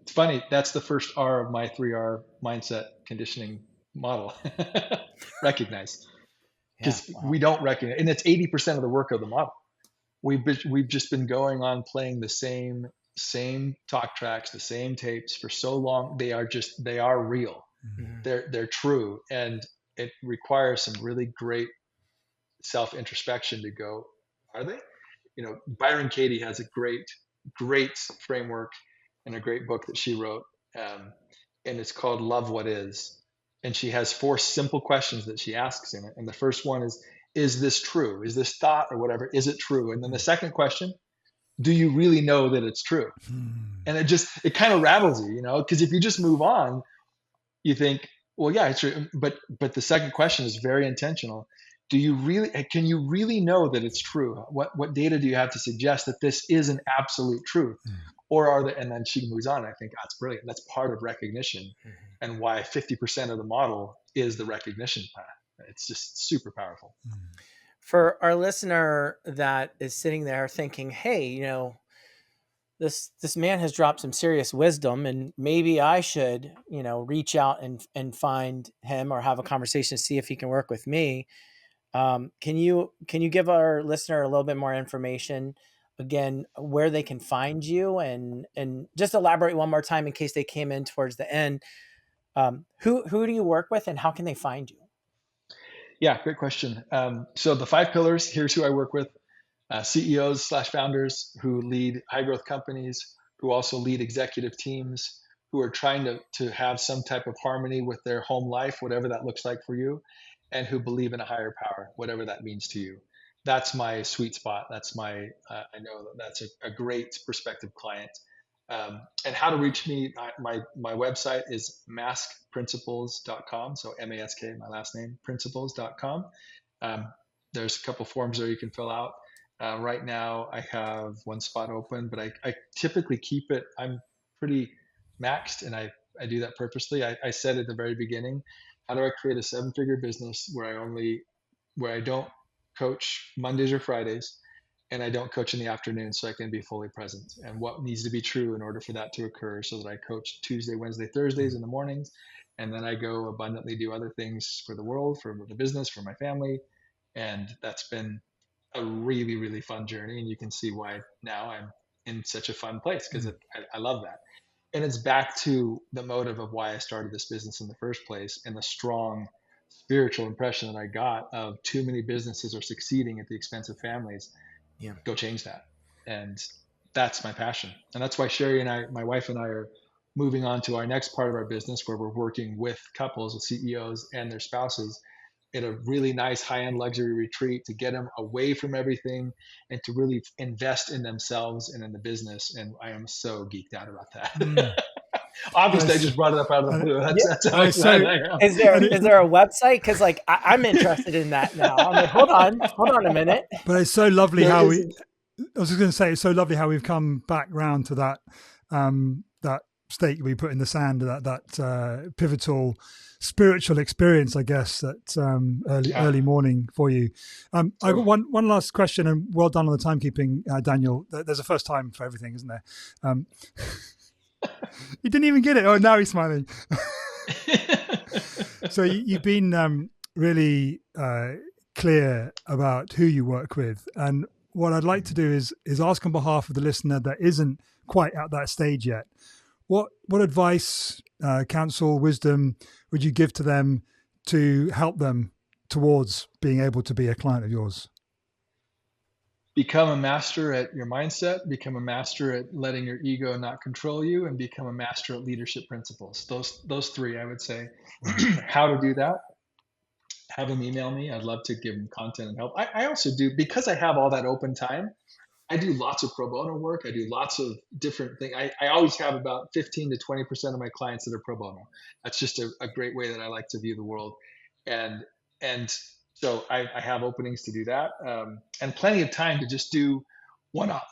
It's funny. That's the first R of my 3R mindset conditioning model. Recognize. Because we don't recognize, and it's 80% of the work of the model. We've just been going on playing the same talk tracks, the same tapes for so long. They are real. They're true, and it requires some really great self introspection to go, are they? Byron Katie has a great framework and a great book that she wrote, and it's called Love What Is. And she has 4 simple questions that she asks in it. And the first one is this true? Is this thought or whatever, is it true? And then the second question, do you really know that it's true? And it kind of rattles you, because if you just move on, you think, well, yeah, it's true. But the second question is very intentional. Can you really know that it's true? What data do you have to suggest that this is an absolute truth? Or and then she moves on. I think that's brilliant. That's part of recognition, and why 50% of the model is the recognition path. It's just super powerful. For our listener that is sitting there thinking, hey, this man has dropped some serious wisdom, and maybe I should, reach out and find him, or have a conversation to see if he can work with me. Can you give our listener a little bit more information, again, where they can find you, and just elaborate one more time in case they came in towards the end? Who do you work with, and how can they find you? Yeah, great question. So the 5 pillars, here's who I work with. CEOs/founders who lead high growth companies, who also lead executive teams, who are trying to have some type of harmony with their home life, whatever that looks like for you, and who believe in a higher power, whatever that means to you. That's my sweet spot. That's my, I know that's a great prospective client. And how to reach me, my website is maskprinciples.com. So MASK, my last name, principles.com. There's a couple forms there you can fill out. Right now, I have one spot open, but I typically keep it. I'm pretty maxed, and I do that purposely. I said at the very beginning, how do I create a 7-figure business where I don't coach Mondays or Fridays, and I don't coach in the afternoon, so I can be fully present. And what needs to be true in order for that to occur, so that I coach Tuesday, Wednesday, Thursdays in the mornings, and then I go abundantly do other things for the world, for the business, for my family, and that's been a really, really fun journey. And you can see why now I'm in such a fun place, because I love that. And it's back to the motive of why I started this business in the first place, and the strong spiritual impression that I got of too many businesses are succeeding at the expense of families. Yeah. Go change that. And that's my passion. And that's why Sherry and I, my wife and I, are moving on to our next part of our business, where we're working with couples, with CEOs and their spouses, in a really nice high-end luxury retreat, to get them away from everything and to really invest in themselves and in the business. And I am so geeked out about that. Obviously, I just brought it up out of the blue. That's how excited I am. Is there a website? Because I'm interested in that now. I'm like, hold on a minute. But it's so lovely I was just going to say, it's so lovely how we've come back round to that that stake we put in the sand, that pivotal spiritual experience, I guess, that early morning for you. I got one last question, and well done on the timekeeping, Daniel. There's a first time for everything, isn't there? He didn't even get it. Oh, now he's smiling. So you've been really clear about who you work with, and what I'd like to do is ask on behalf of the listener that isn't quite at that stage yet. What advice, counsel, wisdom would you give to them to help them towards being able to be a client of yours? Become a master at your mindset, become a master at letting your ego not control you, and become a master at leadership principles. Those 3, I would say. How to do that? Have them email me. I'd love to give them content and help. I also do, because I have all that open time, I do lots of pro bono work. I do lots of different things. I always have about 15 to 20% of my clients that are pro bono. That's just a great way that I like to view the world. And so I have openings to do that, and plenty of time to just do one-off,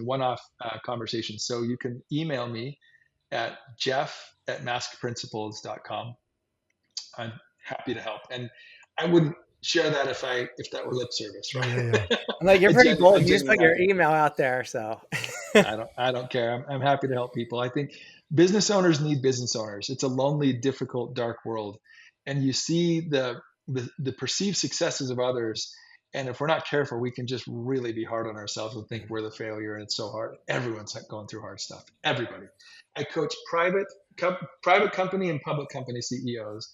one-off conversations. So you can email me at jeff@maskprinciples.com. I'm happy to help. And I wouldn't share that if that were lip service, right? Yeah. I'm like, you're pretty bold. You just put your email out there, so I don't care. I'm happy to help people. I think business owners need business owners. It's a lonely, difficult, dark world, and you see the perceived successes of others, and if we're not careful, we can just really be hard on ourselves and think we're the failure, and it's so hard. Everyone's going through hard stuff. Everybody. I coach private company and public company CEOs.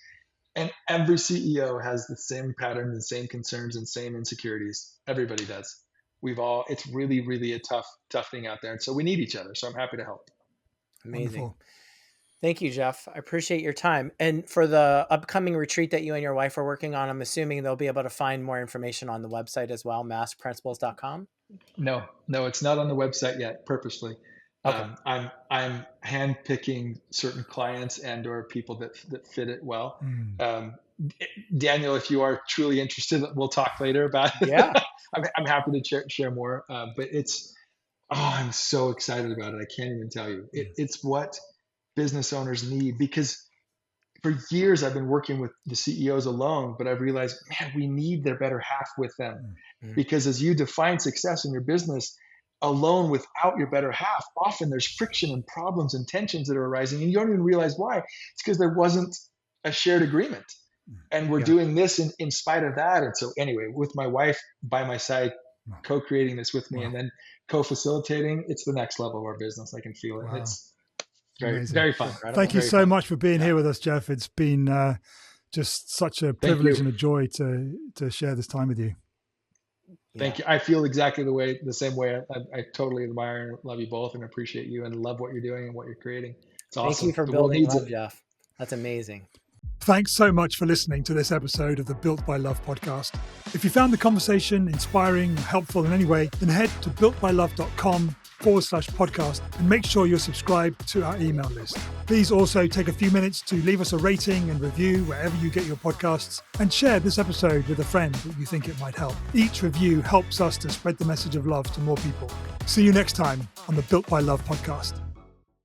And every CEO has the same patterns and same concerns and same insecurities. Everybody does. It's really, really a tough thing out there. And so we need each other. So I'm happy to help. Amazing. Wonderful. Thank you, Jeff. I appreciate your time. And for the upcoming retreat that you and your wife are working on, I'm assuming they'll be able to find more information on the website as well, maskprinciples.com. No, it's not on the website yet, purposely. Okay. I'm handpicking certain clients and or people that fit it well. Daniel, if you are truly interested, we'll talk later about it. Yeah. I'm happy to share more. But I'm so excited about it. I can't even tell you. It's what business owners need, because for years I've been working with the CEOs alone, but I've realized, man, we need their better half with them. Because as you define success in your business alone without your better half, often there's friction and problems and tensions that are arising, and you don't even realize why. It's because there wasn't a shared agreement. And we're doing this in spite of that. And so anyway, with my wife by my side, co-creating this with me and then co-facilitating, it's the next level of our business. I can feel it. Wow. It's very, very fun. Thank you so much for being here with us, Jeff. It's been Just such a privilege and a joy to share this time with you. Thank you. I feel exactly the same way. I totally admire and love you both and appreciate you and love what you're doing and what you're creating. It's awesome. Thank you for The world building needs love, it. Jeff. That's amazing. Thanks so much for listening to this episode of the Built by Love podcast. If you found the conversation inspiring or helpful in any way, then head to builtbylove.com/podcast and make sure you're subscribed to our email list. Please also take a few minutes to leave us a rating and review wherever you get your podcasts, and share this episode with a friend that you think it might help. Each review helps us to spread the message of love to more people. See you next time on the Built by Love podcast.